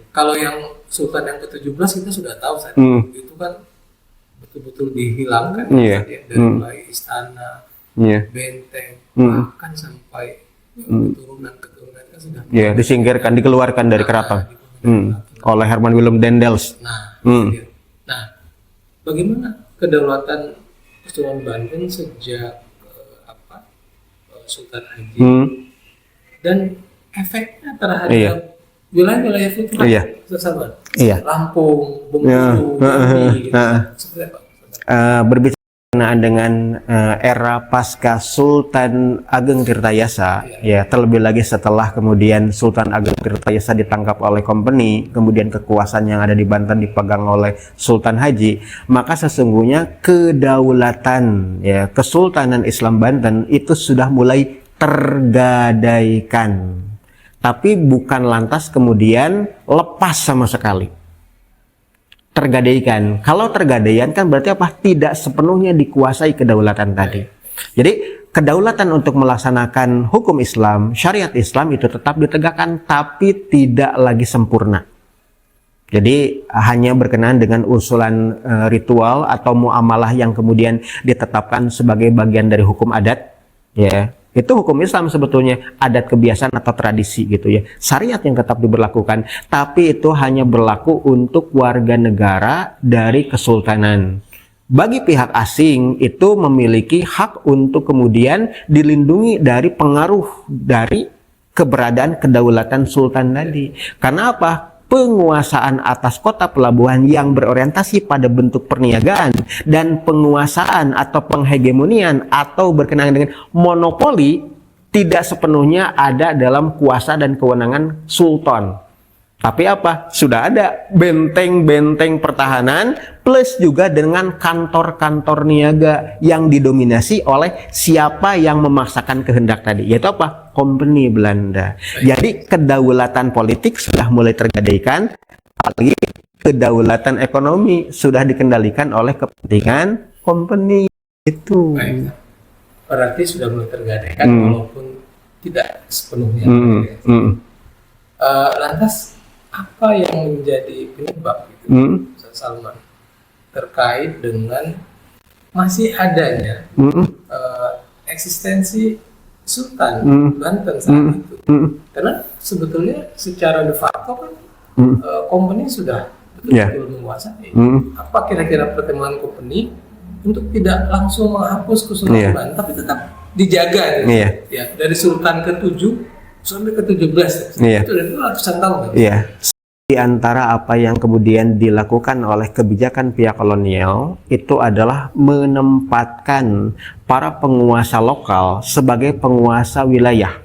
Kalau yang Sultan yang ke-17 kita sudah tahu, Ustaz. Itu kan betul-betul dihilangkan dari mulai istana, benteng, bahkan sampai keturunan-keturunan kan sudah disingkirkan, dikeluarkan dari keraton oleh Herman Willem Daendels. Nah, bagaimana kedaulatan Kesultanan Banten sejak Sultan Haji dan efeknya terhadap wilayah-wilayah itu sama. Lampung, Bengkulu, Jambi, seperti apa? Berbicara dengan era pasca Sultan Ageng Tirtayasa, terlebih lagi setelah kemudian Sultan Ageng Tirtayasa ditangkap oleh kompeni, kemudian kekuasaan yang ada di Banten dipegang oleh Sultan Haji, maka sesungguhnya kedaulatan Kesultanan Islam Banten itu sudah mulai tergadaikan. Tapi bukan lantas kemudian lepas sama sekali. Tergadaikan. Kalau tergadaian kan berarti apa? Tidak sepenuhnya dikuasai kedaulatan tadi. Jadi kedaulatan untuk melaksanakan hukum Islam, syariat Islam itu tetap ditegakkan, tapi tidak lagi sempurna. Jadi hanya berkenaan dengan usulan ritual atau muamalah yang kemudian ditetapkan sebagai bagian dari hukum adat, Itu hukum Islam sebetulnya, adat kebiasaan atau tradisi gitu ya. Syariat yang tetap diberlakukan, tapi itu hanya berlaku untuk warga negara dari kesultanan. Bagi pihak asing itu memiliki hak untuk kemudian dilindungi dari pengaruh dari keberadaan kedaulatan sultan tadi. Karena apa? Penguasaan atas kota pelabuhan yang berorientasi pada bentuk perniagaan dan penguasaan atau penghegemonian atau berkenaan dengan monopoli tidak sepenuhnya ada dalam kuasa dan kewenangan sultan. Tapi apa? Sudah ada benteng-benteng pertahanan plus juga dengan kantor-kantor niaga yang didominasi oleh siapa yang memaksakan kehendak tadi, yaitu apa? Company Belanda. Jadi kedaulatan politik sudah mulai tergadaikan, apalagi kedaulatan ekonomi sudah dikendalikan oleh kepentingan company itu. Baik. Berarti sudah mulai tergadaikan walaupun tidak sepenuhnya. Lantas apa yang menjadi penyebab gitu, Ustaz Salman, terkait dengan masih adanya eksistensi Sultan Banten saat itu? Karena sebetulnya secara de facto kan company sudah betul-betul menguasai. Apa kira-kira pertimbangan company untuk tidak langsung menghapus Kesultanan Banten, tapi tetap dijaga gitu? Ya, dari Sultan ke-7 sampai ke-17 itu dari ratusan tahun. Di antara apa yang kemudian dilakukan oleh kebijakan pihak kolonial itu adalah menempatkan para penguasa lokal sebagai penguasa wilayah.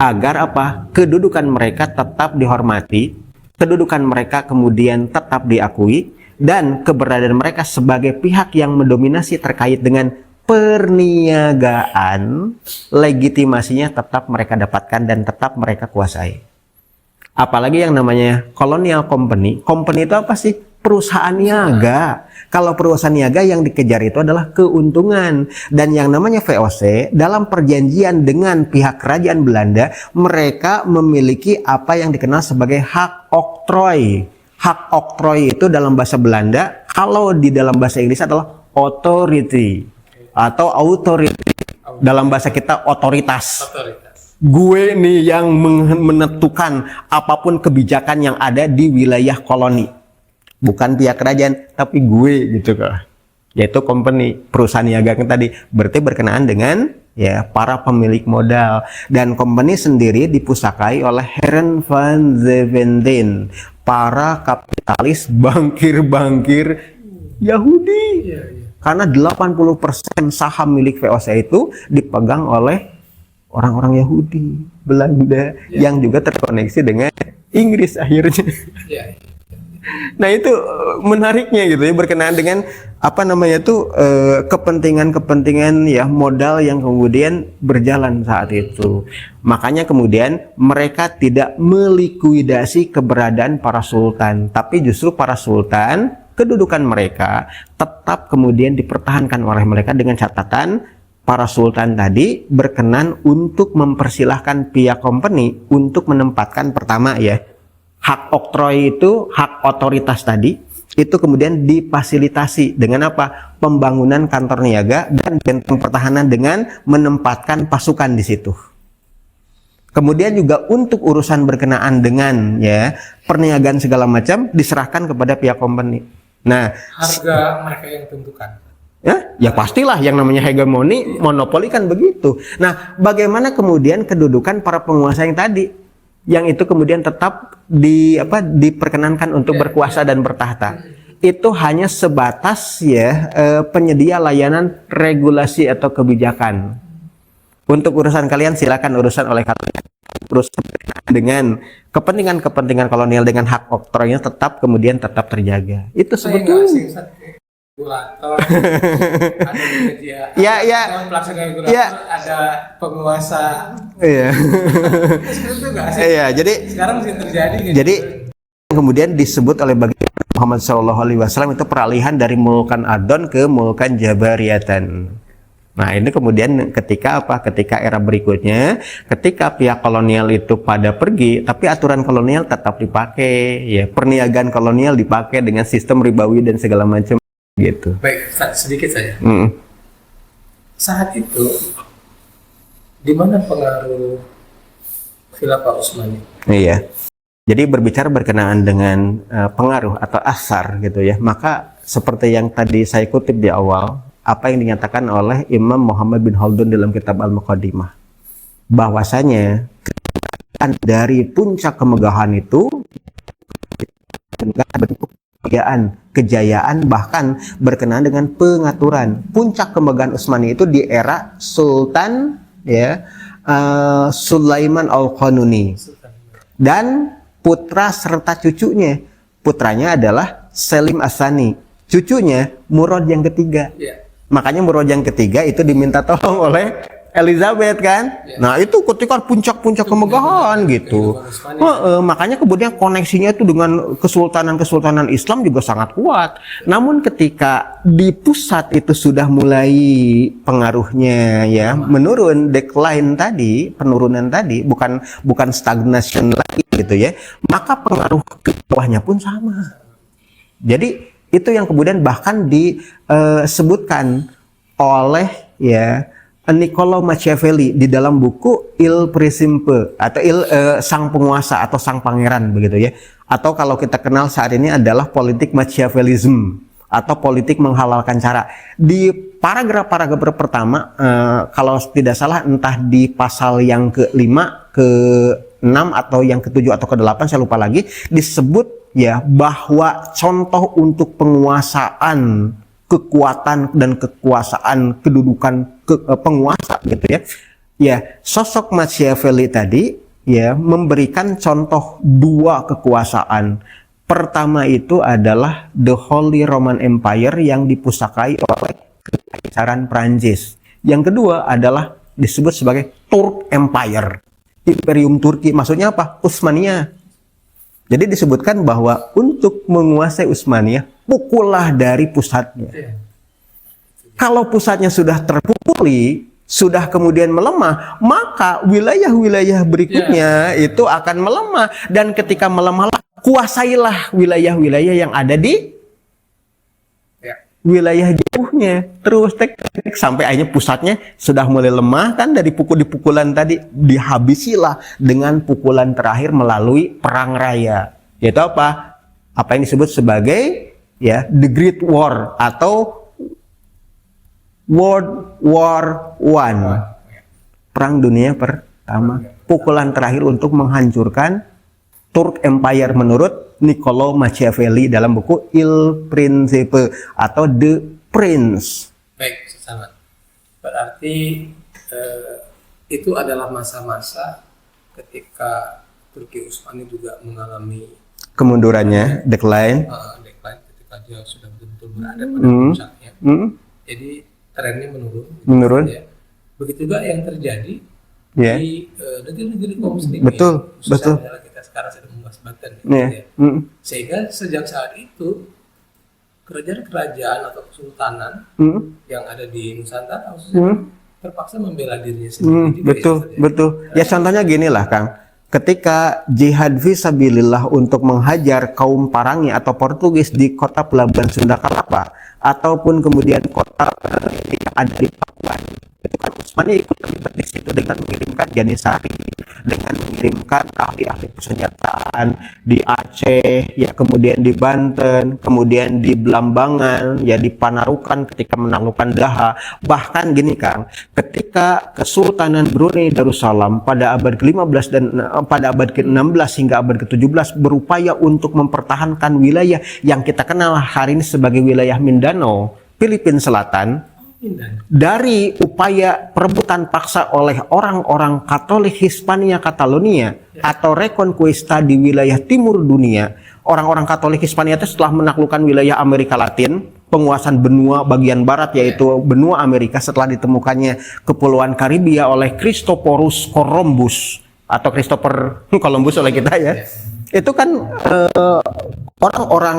Agar apa? Kedudukan mereka tetap dihormati, kedudukan mereka kemudian tetap diakui, dan keberadaan mereka sebagai pihak yang mendominasi terkait dengan perniagaan, legitimasinya tetap mereka dapatkan dan tetap mereka kuasai. Apalagi yang namanya colonial company. Company itu apa sih? Perusahaan niaga. Kalau perusahaan niaga yang dikejar itu adalah keuntungan. Dan yang namanya VOC, dalam perjanjian dengan pihak kerajaan Belanda, mereka memiliki apa yang dikenal sebagai hak oktrooi. Hak oktrooi itu dalam bahasa Belanda, kalau di dalam bahasa Inggris adalah authority atau authority. Dalam bahasa kita otoritas. Gue nih yang menentukan apapun kebijakan yang ada di wilayah koloni. Bukan pihak kerajaan, tapi gue gitu kok. Yaitu company, perusahaan niaga yang tadi. Berarti berkenaan dengan ya para pemilik modal. Dan company sendiri dipusakai oleh Heren van Zevenden, para kapitalis bangkir-bangkir Yahudi. Karena 80% saham milik VOC itu dipegang oleh orang-orang Yahudi Belanda yang juga terkoneksi dengan Inggris akhirnya. Nah itu menariknya gitu ya, berkenaan dengan apa namanya itu kepentingan-kepentingan ya modal yang kemudian berjalan saat itu. Makanya kemudian mereka tidak melikuidasi keberadaan para sultan, tapi justru para sultan kedudukan mereka tetap kemudian dipertahankan oleh mereka dengan catatan para sultan tadi berkenan untuk mempersilahkan pihak company untuk menempatkan pertama ya hak oktrooi itu, hak otoritas tadi itu kemudian difasilitasi dengan apa? Pembangunan kantor niaga dan benteng pertahanan dengan menempatkan pasukan di situ. Kemudian juga untuk urusan berkenaan dengan ya perniagaan segala macam diserahkan kepada pihak company. Nah, harga mereka yang tentukan. Ya pastilah yang namanya hegemoni, monopoli kan begitu. Nah, bagaimana kemudian kedudukan para penguasa yang tadi, yang itu kemudian tetap diperkenankan untuk berkuasa dan bertahta? Itu hanya sebatas ya penyedia layanan regulasi atau kebijakan. Untuk urusan kalian silakan urusan oleh kalian. Urusan dengan kepentingan-kepentingan kolonial dengan hak oktroinya tetap kemudian tetap terjaga. Itu sebetulnya. Regulator, ada media, pelaksana regulator, ada penguasa. Jadi sekarang masih terjadi. Jadi kemudian disebut oleh baginda Muhammad SAW itu peralihan dari mulkan adon ke mulkan jabariyatan. Nah ini kemudian ketika apa? Ketika era berikutnya, ketika pihak kolonial itu pada pergi, tapi aturan kolonial tetap dipakai, ya perniagaan kolonial dipakai dengan sistem ribawi dan segala macam. Gitu. Baik, sedikit saja. Saat itu di mana pengaruh Khilafah Utsmani? Iya. Jadi berbicara berkenaan dengan pengaruh atau asar gitu ya, maka seperti yang tadi saya kutip di awal, apa yang dinyatakan oleh Imam Muhammad bin Khaldun dalam kitab Al-Muqaddimah, bahwasanya dari puncak kemegahan itu bentuk kejayaan bahkan berkenaan dengan pengaturan. Puncak kemegahan Utsmani itu di era Sultan ya Sulaiman Al-Qanuni dan putra serta cucunya. Putranya adalah Selim As-Sani, cucunya Murad yang ketiga. Makanya Murad yang ketiga itu diminta tolong oleh Elizabeth kan. Nah itu ketika puncak-puncak kemegahan gitu. Makanya kemudian koneksinya itu dengan kesultanan-kesultanan Islam juga sangat kuat. Namun ketika di pusat itu sudah mulai pengaruhnya ya menurun, decline tadi, penurunan tadi, bukan stagnation lagi gitu ya, maka pengaruh ke bawahnya pun sama. Jadi itu yang kemudian bahkan disebutkan oleh ya Niccolò Machiavelli di dalam buku Il Principe atau Sang Penguasa atau Sang Pangeran begitu ya, atau kalau kita kenal saat ini adalah politik Machiavellism atau politik menghalalkan cara. Di paragraf pertama kalau tidak salah entah di pasal yang ke-5, ke-6 atau yang ke-7 atau ke-8 saya lupa lagi, disebut ya bahwa contoh untuk penguasaan kekuatan dan kekuasaan kedudukan penguasa gitu ya. Ya, sosok Machiavelli tadi ya memberikan contoh dua kekuasaan. Pertama itu adalah The Holy Roman Empire yang dipusakai oleh Kekaisaran Prancis. Yang kedua adalah disebut sebagai Turk Empire, Imperium Turki. Maksudnya apa? Utsmaniyah. Jadi disebutkan bahwa untuk menguasai Utsmaniyah, pukullah dari pusatnya. Kalau pusatnya sudah terpukuli, sudah kemudian melemah, maka wilayah-wilayah berikutnya itu akan melemah. Dan ketika melemah, kuasailah wilayah-wilayah yang ada di wilayah jauhnya. Terus sampai akhirnya pusatnya sudah mulai lemah kan, dari pukulan tadi, dihabisilah dengan pukulan terakhir melalui perang raya. Yaitu apa? Apa yang disebut sebagai ya The Great War atau World War I, Perang Dunia Pertama. Pukulan terakhir untuk menghancurkan Turk Empire menurut Niccolò Machiavelli dalam buku Il Principe atau The Prince. Baik, sama. Berarti itu adalah masa-masa ketika Turki Utsmani juga mengalami kemundurannya, decline. Decline ketika dia sudah betul-betul berada pada puncaknya. Jadi trennya menurun. Ya. Begitu juga yang terjadi di negeri-negeri kaum muslimin. Betul. Adalah kita sekarang sedang membahas Banten. Ya. Sehingga sejak saat itu kerajaan-kerajaan atau kesultanan yang ada di Nusantara terpaksa membela dirinya sendiri. Betul. Ya contohnya gini lah Kang. Ketika jihad fisabilillah untuk menghajar kaum Parangi atau Portugis di kota pelabuhan Sunda Kelapa ataupun kemudian kota yang ada di Papua, itu kan Utsmani ikut terlibat di situ dengan mengirimkan Janisari, dengan mengirimkan ahli-ahli persenjataan di Aceh, ya kemudian di Banten, kemudian di Belambangan, ya di Panarukan ketika menaklukkan Daha. Bahkan gini Kang, ketika Kesultanan Brunei Darussalam pada abad ke-15 dan pada abad ke-16 hingga abad ke-17 berupaya untuk mempertahankan wilayah yang kita kenal hari ini sebagai wilayah Mindanao, Filipina Selatan, dari upaya perebutan paksa oleh orang-orang Katolik Hispania Catalonia atau Reconquista di wilayah timur dunia. Orang-orang Katolik Hispania itu setelah menaklukkan wilayah Amerika Latin, penguasaan benua bagian barat yaitu benua Amerika setelah ditemukannya Kepulauan Karibia oleh Christophorus Columbus atau Christopher Columbus oleh kita ya. Itu kan orang-orang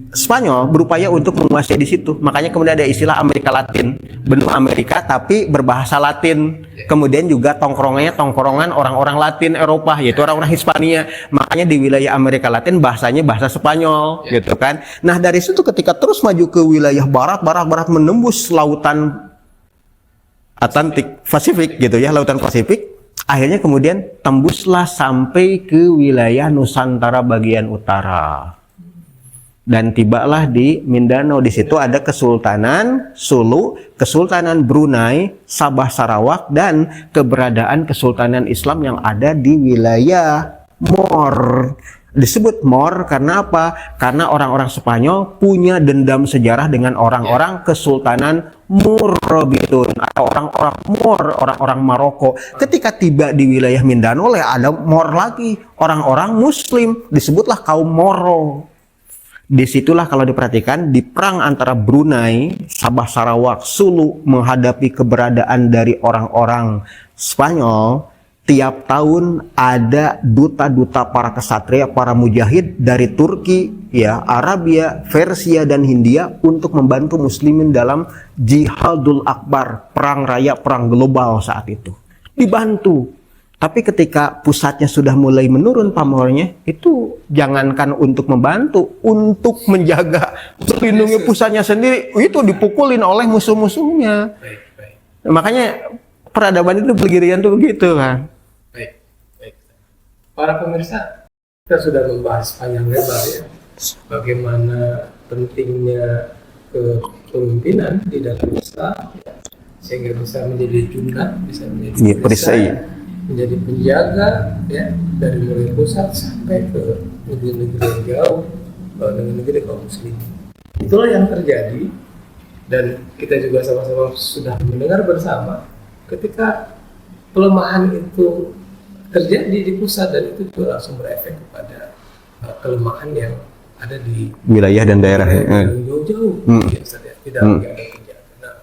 Spanyol berupaya untuk menguasai di situ. Makanya kemudian ada istilah Amerika Latin, benua Amerika tapi berbahasa Latin. Kemudian juga tongkrongan orang-orang Latin Eropa, yaitu orang-orang Hispania. Makanya di wilayah Amerika Latin bahasanya bahasa Spanyol, gitu kan. Nah dari situ ketika terus maju ke wilayah barat menembus lautan Atlantik, Pasifik gitu ya, Lautan Pasifik. Akhirnya kemudian tembuslah sampai ke wilayah Nusantara bagian utara. Dan tibalah di Mindanao. Di situ ada Kesultanan Sulu, Kesultanan Brunei, Sabah Sarawak, dan keberadaan Kesultanan Islam yang ada di wilayah Mor. Disebut Mor karena apa? Karena orang-orang Spanyol punya dendam sejarah dengan orang-orang Kesultanan Murabitun atau orang-orang Mor, orang-orang Maroko. Ketika tiba di wilayah Mindanao, ada Mor lagi, orang-orang Muslim, disebutlah kaum Moro. Disitulah kalau diperhatikan di perang antara Brunei, Sabah Sarawak, Sulu menghadapi keberadaan dari orang-orang Spanyol. Tiap tahun ada duta-duta para kesatria, para mujahid dari Turki, ya, Arabia, Persia dan Hindia untuk membantu muslimin dalam Jihadul Akbar, perang raya, perang global saat itu. Dibantu. Tapi ketika pusatnya sudah mulai menurun pamornya, itu jangankan untuk membantu, untuk menjaga, melindungi pusatnya sendiri, itu dipukulin oleh musuh-musuhnya. Makanya peradaban itu begirian tuh begitu kan. Para pemirsa, kita sudah membahas panjang lebar ya, bagaimana pentingnya kepemimpinan di dalam Islam, sehingga bisa menjadi junad, bisa menjadi perisai, menjadi penjaga ya, dari mulai pusat sampai ke negeri-negeri yang jauh, negeri-negeri kaum muslimin. Itulah yang terjadi, dan kita juga sama-sama sudah mendengar bersama ketika pelemahan itu terjadi di pusat, dan itu juga langsung berefek kepada kelemahan yang ada di wilayah dan daerah yang jauh-jauh. Tidak lagi ada penjaga. Nah,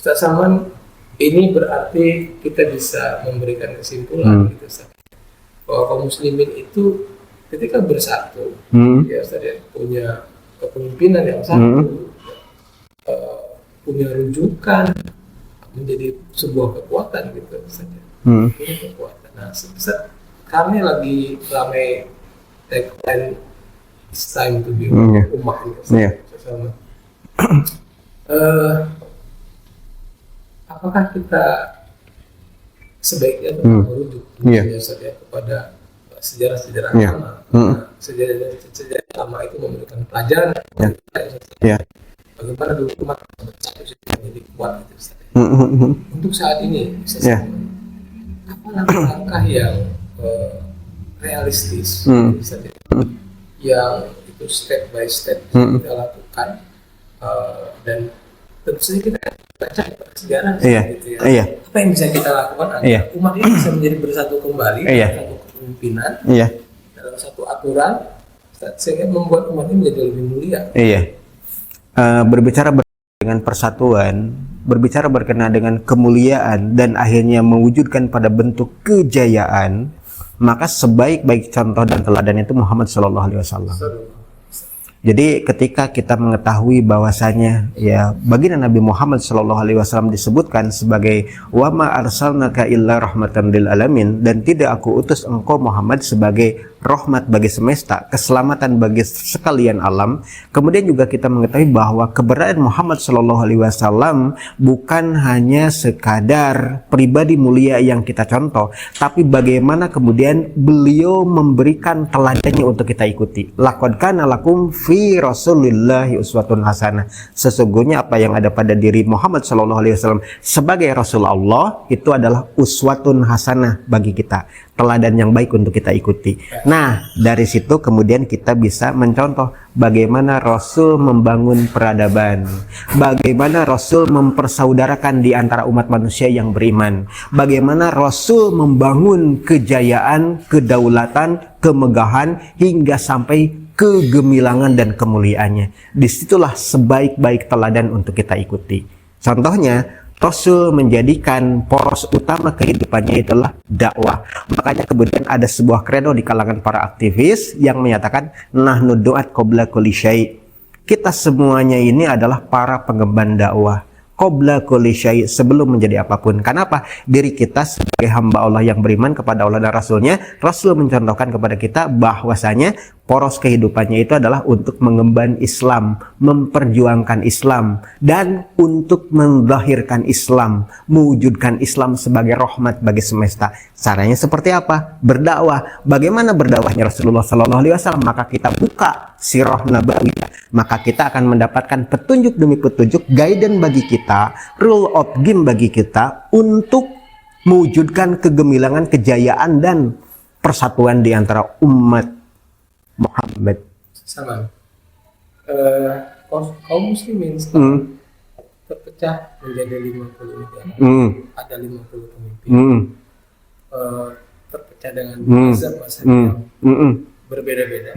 Ustaz Salman, ini berarti kita bisa memberikan kesimpulan gitu, Ustaz, bahwa kaum muslimin itu ketika bersatu, ya Ustaz, ya, punya kepemimpinan yang satu, punya rujukan, menjadi sebuah kekuatan gitu saja. Punya kekuatan. Nah, kami lagi ramai tagline "It's time to be ummah" sama. Apakah kita sebaiknya merujuk saja kepada sejarah-sejarah lama? Sejarah lama itu memberikan pelajaran bagaimana dulu umat bersatu menjadi kuat itu. Untuk saat ini, apa langkah-langkah yang realistis yang itu step by step kita lakukan, dan tentu saja kita baca sejarah gitu ya. Apa yang bisa kita lakukan agar umat ini bisa menjadi bersatu kembali dalam satu kepemimpinan, dalam satu aturan, sehingga membuat umat ini menjadi lebih mulia. Berbicara dengan persatuan, berbicara berkenaan dengan kemuliaan, dan akhirnya mewujudkan pada bentuk kejayaan, maka sebaik-baik contoh dan teladan itu Muhammad SAW. Jadi ketika kita mengetahui bahwasanya ya baginda Nabi Muhammad SAW disebutkan sebagai wa ma arsalnaka illa rahmatan lil alamin, dan tidak aku utus engkau Muhammad sebagai rahmat bagi semesta, keselamatan bagi sekalian alam. Kemudian juga kita mengetahui bahwa keberadaan Muhammad SAW bukan hanya sekadar pribadi mulia yang kita contoh, tapi bagaimana kemudian beliau memberikan teladannya untuk kita ikuti. Laqad kana lakum fi Rasulillahi uswatun hasanah. Sesungguhnya apa yang ada pada diri Muhammad SAW sebagai Rasulullah itu adalah uswatun hasanah bagi kita, teladan yang baik untuk kita ikuti. Nah, dari situ kemudian kita bisa mencontoh bagaimana Rasul membangun peradaban, bagaimana Rasul mempersaudarakan di antara umat manusia yang beriman, bagaimana Rasul membangun kejayaan, kedaulatan, kemegahan hingga sampai kegemilangan dan kemuliaannya. Disitulah sebaik-baik teladan untuk kita ikuti. Contohnya, Rasul menjadikan poros utama kehidupannya itulah dakwah. Makanya kemudian ada sebuah kredo di kalangan para aktivis yang menyatakan nahnu du'at qabla kulli syai'. Kita semuanya ini adalah para pengemban dakwah. qabla kulli syai', sebelum menjadi apapun. Kenapa? Diri kita sebagai hamba Allah yang beriman kepada Allah dan Rasulnya, Rasul mencontohkan kepada kita bahwasanya poros kehidupannya itu adalah untuk mengemban Islam, memperjuangkan Islam, dan untuk menzahirkan Islam, mewujudkan Islam sebagai rahmat bagi semesta. Caranya seperti apa? Berdakwah. Bagaimana berdakwahnya Rasulullah SAW? Maka kita buka sirah nabawiyah, maka kita akan mendapatkan petunjuk demi petunjuk, guidance bagi kita, rule of game bagi kita untuk mewujudkan kegemilangan, kejayaan, dan persatuan di antara umat Muhammad. Sama. Kaum muslimin sekarang terpecah menjadi 50 negara. Ada 50 pemimpin. Terpecah dengan mazhab-mazhab yang berbeda-beda.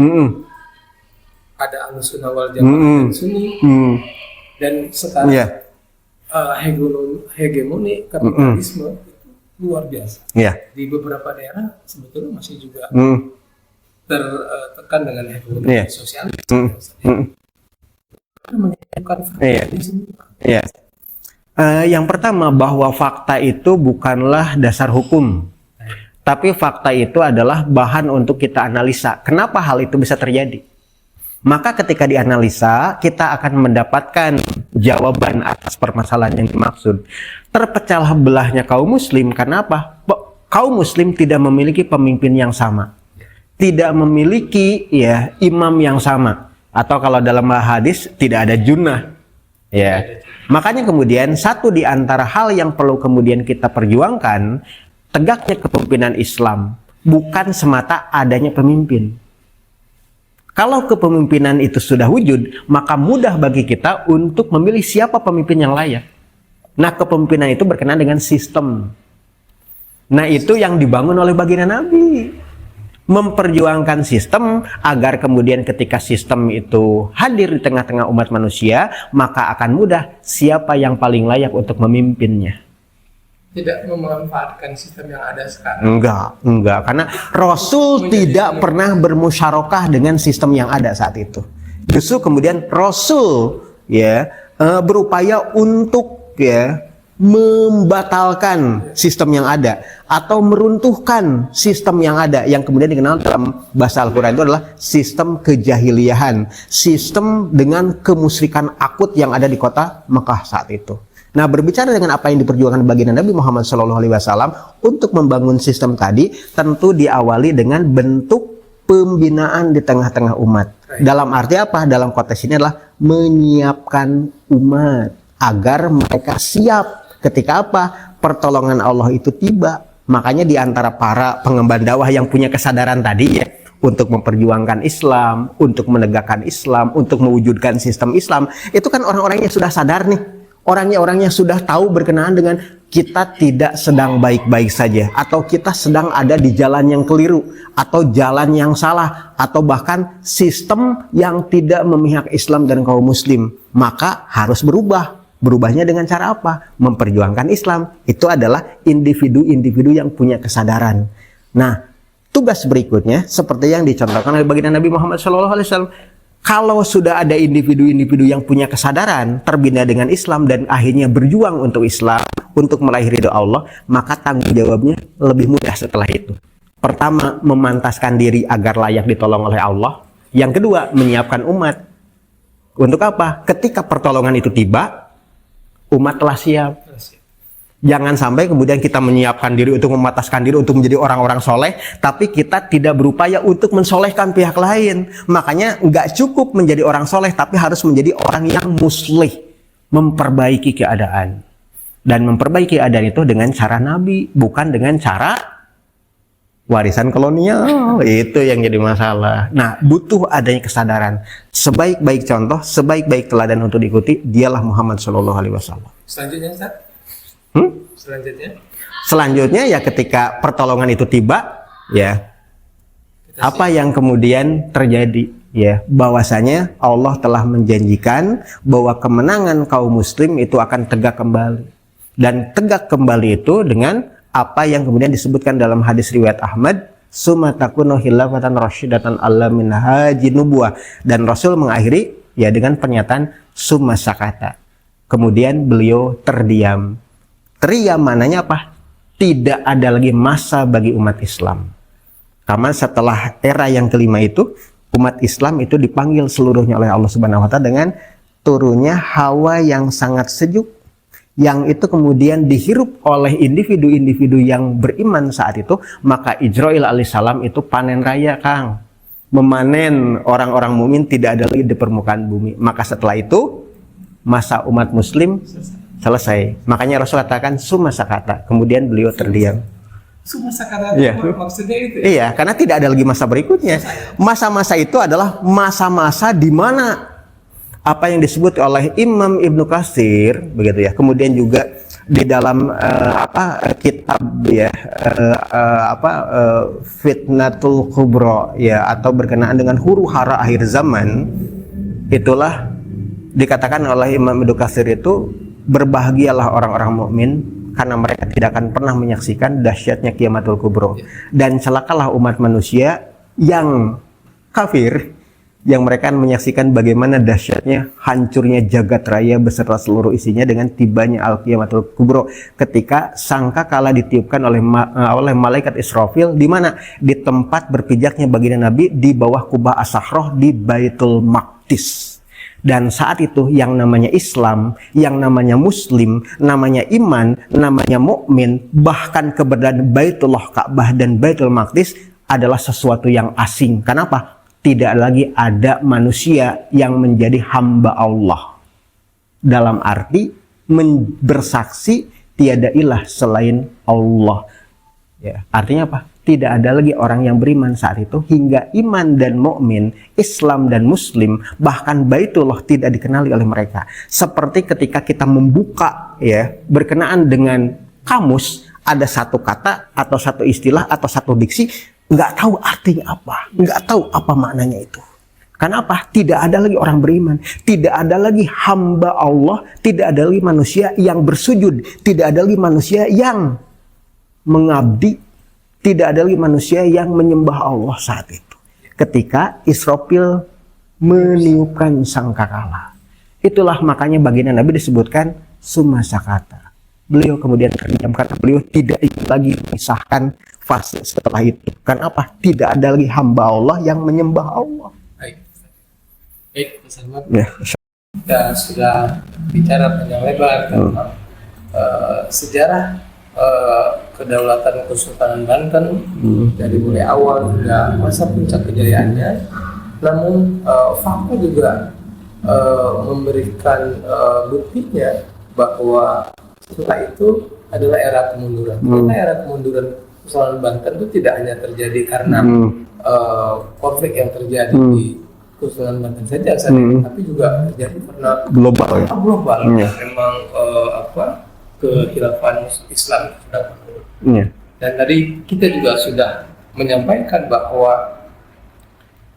Ada Ahlussunnah wal Jamaah dan Sunni. Dan sekarang hegemoni kapitalisme itu luar biasa. Di beberapa daerah sebetulnya masih juga tertekan dengan hegemoni sosialis. Yang pertama, bahwa fakta itu bukanlah dasar hukum, tapi fakta itu adalah bahan untuk kita analisa. Kenapa hal itu bisa terjadi? Maka ketika dianalisa, kita akan mendapatkan jawaban atas permasalahan yang dimaksud. Terpecahlah belahnya kaum muslim karena apa? Kaum muslim tidak memiliki pemimpin yang sama, tidak memiliki imam yang sama, atau kalau dalam hadis tidak ada junnah. Makanya kemudian satu di antara hal yang perlu kemudian kita perjuangkan, tegaknya kepemimpinan Islam, bukan semata adanya pemimpin. Kalau kepemimpinan itu sudah wujud, maka mudah bagi kita untuk memilih siapa pemimpin yang layak. Nah, kepemimpinan itu berkenaan dengan sistem. Nah, itu yang dibangun oleh baginda Nabi. Memperjuangkan sistem agar kemudian ketika sistem itu hadir di tengah-tengah umat manusia, maka akan mudah siapa yang paling layak untuk memimpinnya. Tidak memanfaatkan sistem yang ada sekarang. Enggak, karena Rasul tidak pernah bermusyarakah dengan sistem yang ada saat itu. Justru kemudian Rasul berupaya untuk membatalkan sistem yang ada atau meruntuhkan sistem yang ada, yang kemudian dikenal dalam bahasa Al-Quran itu adalah sistem kejahiliahan, sistem dengan kemusyrikan akut yang ada di kota Mekah saat itu. Nah, berbicara dengan apa yang diperjuangkan baginda Nabi Muhammad SAW untuk membangun sistem tadi, tentu diawali dengan bentuk pembinaan di tengah-tengah umat. Dalam arti apa? Dalam konteks ini adalah menyiapkan umat agar mereka siap ketika apa? Pertolongan Allah itu tiba. Makanya di antara para pengemban dakwah yang punya kesadaran tadi untuk memperjuangkan Islam, untuk menegakkan Islam, untuk mewujudkan sistem Islam, itu kan orang-orang yang sudah sadar nih. Orang-orang yang sudah tahu berkenaan dengan kita tidak sedang baik-baik saja, atau kita sedang ada di jalan yang keliru, atau jalan yang salah, atau bahkan sistem yang tidak memihak Islam dan kaum muslim. Maka harus berubah. Berubahnya dengan cara apa? Memperjuangkan Islam. Itu adalah individu-individu yang punya kesadaran. Nah, tugas berikutnya seperti yang dicontohkan oleh baginda Nabi Muhammad SAW. Kalau sudah ada individu-individu yang punya kesadaran, terbina dengan Islam dan akhirnya berjuang untuk Islam, untuk meraih ridho Allah, maka tanggung jawabnya lebih mudah setelah itu. Pertama, memantaskan diri agar layak ditolong oleh Allah. Yang kedua, menyiapkan umat. Untuk apa? Ketika pertolongan itu tiba, umat telah siap. Jangan sampai kemudian kita menyiapkan diri untuk memataskan diri untuk menjadi orang-orang soleh, tapi kita tidak berupaya untuk mensolehkan pihak lain. Makanya nggak cukup menjadi orang soleh, tapi harus menjadi orang yang muslih, memperbaiki keadaan. Dan memperbaiki keadaan itu dengan cara Nabi, bukan dengan cara warisan kolonial. Itu yang jadi masalah. Nah, butuh adanya kesadaran. Sebaik-baik contoh, sebaik-baik teladan untuk diikuti, dialah Muhammad SAW. Selanjutnya, Ustaz? Selanjutnya ya ketika pertolongan itu tiba, apa yang kemudian terjadi? Bahwasanya Allah telah menjanjikan bahwa kemenangan kaum muslim itu akan tegak kembali. Dan tegak kembali itu dengan apa yang kemudian disebutkan dalam hadis riwayat Ahmad, summa takunu khilafatan rasyidatan alla min haji nubuwah, dan Rasul mengakhiri dengan pernyataan summa sakata. Kemudian beliau terdiam. Terdiam mananya apa? Tidak ada lagi masa bagi umat Islam. Karena setelah era yang kelima itu, umat Islam itu dipanggil seluruhnya oleh Allah Subhanahu wa taala dengan turunnya hawa yang sangat sejuk, yang itu kemudian dihirup oleh individu-individu yang beriman saat itu. Maka Ijrail alaihissalam itu panen raya, Kang. Memanen orang-orang mukmin tidak ada lagi di permukaan bumi. Maka setelah itu masa umat muslim selesai. Makanya Rasul katakan summa sakata. Kemudian beliau terdiam. Summa sakata Iya. maksudnya itu. Iya, karena tidak ada lagi masa berikutnya. Masa-masa itu adalah masa-masa di mana apa yang disebut oleh Imam Ibnu Katsir begitu ya. Kemudian juga di dalam kitab ya Fitnatul Kubra ya, atau berkenaan dengan huru-hara akhir zaman, itulah dikatakan oleh Imam Ibnu Katsir itu, berbahagialah orang-orang mukmin karena mereka tidak akan pernah menyaksikan dahsyatnya kiamatul kubro, dan celakalah umat manusia yang kafir yang mereka akan menyaksikan bagaimana dahsyatnya hancurnya jagat raya beserta seluruh isinya dengan tibanya al-qiyamatul kubro, ketika sangkakala ditiupkan oleh malaikat Israfil, di mana di tempat berpijaknya baginda Nabi di bawah kubah as-Sahroh di Baitul Maqdis. Dan saat itu yang namanya Islam, yang namanya Muslim, namanya iman, namanya mukmin, bahkan keberadaan Baitullah Ka'bah dan Baitul Maqdis adalah sesuatu yang asing. Kenapa? Tidak lagi ada manusia yang menjadi hamba Allah. Dalam arti bersaksi tiada ilah selain Allah. Ya, artinya apa? Tidak ada lagi orang yang beriman saat itu, hingga iman dan mukmin, Islam dan Muslim, bahkan Baitullah tidak dikenali oleh mereka. Seperti ketika kita membuka ya berkenaan dengan kamus, ada satu kata atau satu istilah atau satu diksi, nggak tahu artinya apa, nggak tahu apa maknanya itu. Kenapa? Tidak ada lagi orang beriman, tidak ada lagi hamba Allah, tidak ada lagi manusia yang bersujud, tidak ada lagi manusia yang mengabdi, tidak ada lagi manusia yang menyembah Allah saat itu. Ketika Israfil meniupkan sangkakala, itulah makanya baginda Nabi disebutkan summa sakata. Beliau kemudian terdiam karena beliau tidak ingin lagi memisahkan fase setelah itu. Kenapa? Tidak ada lagi hamba Allah yang menyembah Allah. Baik, Mas Ahmad. Ya. Kita sudah bicara panjang lebar tentang sejarah kedaulatan Kesultanan Banten dari mulai awal hingga masa puncak kejayaannya. Namun fakta juga memberikan buktinya bahwa setelah itu adalah era kemunduran. Karena era kemunduran Kesultanan Banten itu tidak hanya terjadi karena konflik yang terjadi di Kesultanan Banten saja, tapi juga terjadi karena global. Memang kekhilafan Islam sedang menurun. Dan tadi kita juga sudah menyampaikan bahwa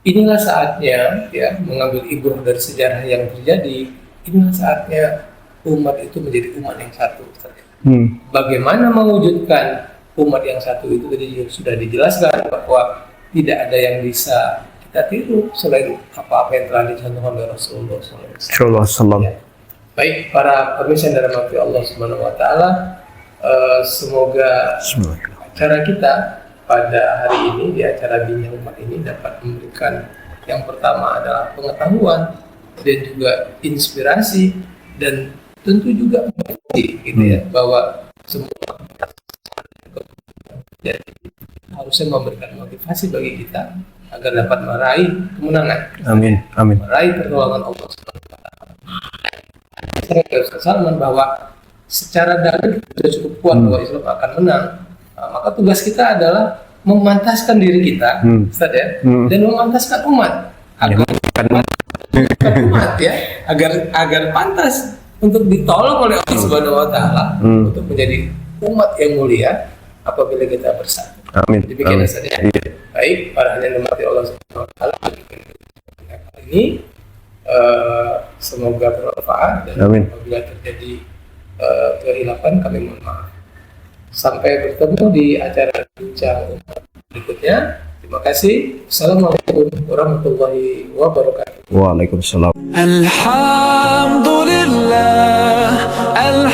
inilah saatnya ya mengambil ibrah dari sejarah yang terjadi. Inilah saatnya umat itu menjadi umat yang satu. Bagaimana mewujudkan umat yang satu itu tadi sudah dijelaskan bahwa tidak ada yang bisa kita tiru selain apa-apa yang telah dicontohkan oleh Rasulullah SAW. Ya. Baik, para pemirsa dan rahmati Allah Subhanahu wa taala, semoga acara kita pada hari ini di acara Bincang Umat ini dapat memberikan yang pertama adalah pengetahuan dan juga inspirasi, dan tentu juga motivasi gitu ya, bahwa semua jadi harusnya memberikan motivasi bagi kita agar dapat meraih kemenangan. Amin. Meraih pertolongan Allah Subhanahu wa taala. Ustaz Salman bahwa secara dalil sudah cukup kuat bahwa Islam akan menang, maka tugas kita adalah memantaskan diri kita, Ustaz ya, dan memantaskan umat agar pantas untuk ditolong oleh Allah Subhanahu wa taala untuk menjadi umat yang mulia apabila kita bersatu. Amin. Demikian Ustaz ya. Baik, para hadirin dimati Allah Subhanahu wa taala, kali ini semoga bermanfaat, dan apabila terjadi kehilafan kami mohon maaf. Sampai bertemu di acara Bincang Umat berikutnya. Terima kasih. Assalamualaikum warahmatullahi wabarakatuh. Waalaikumsalam. Alhamdulillah. الحمد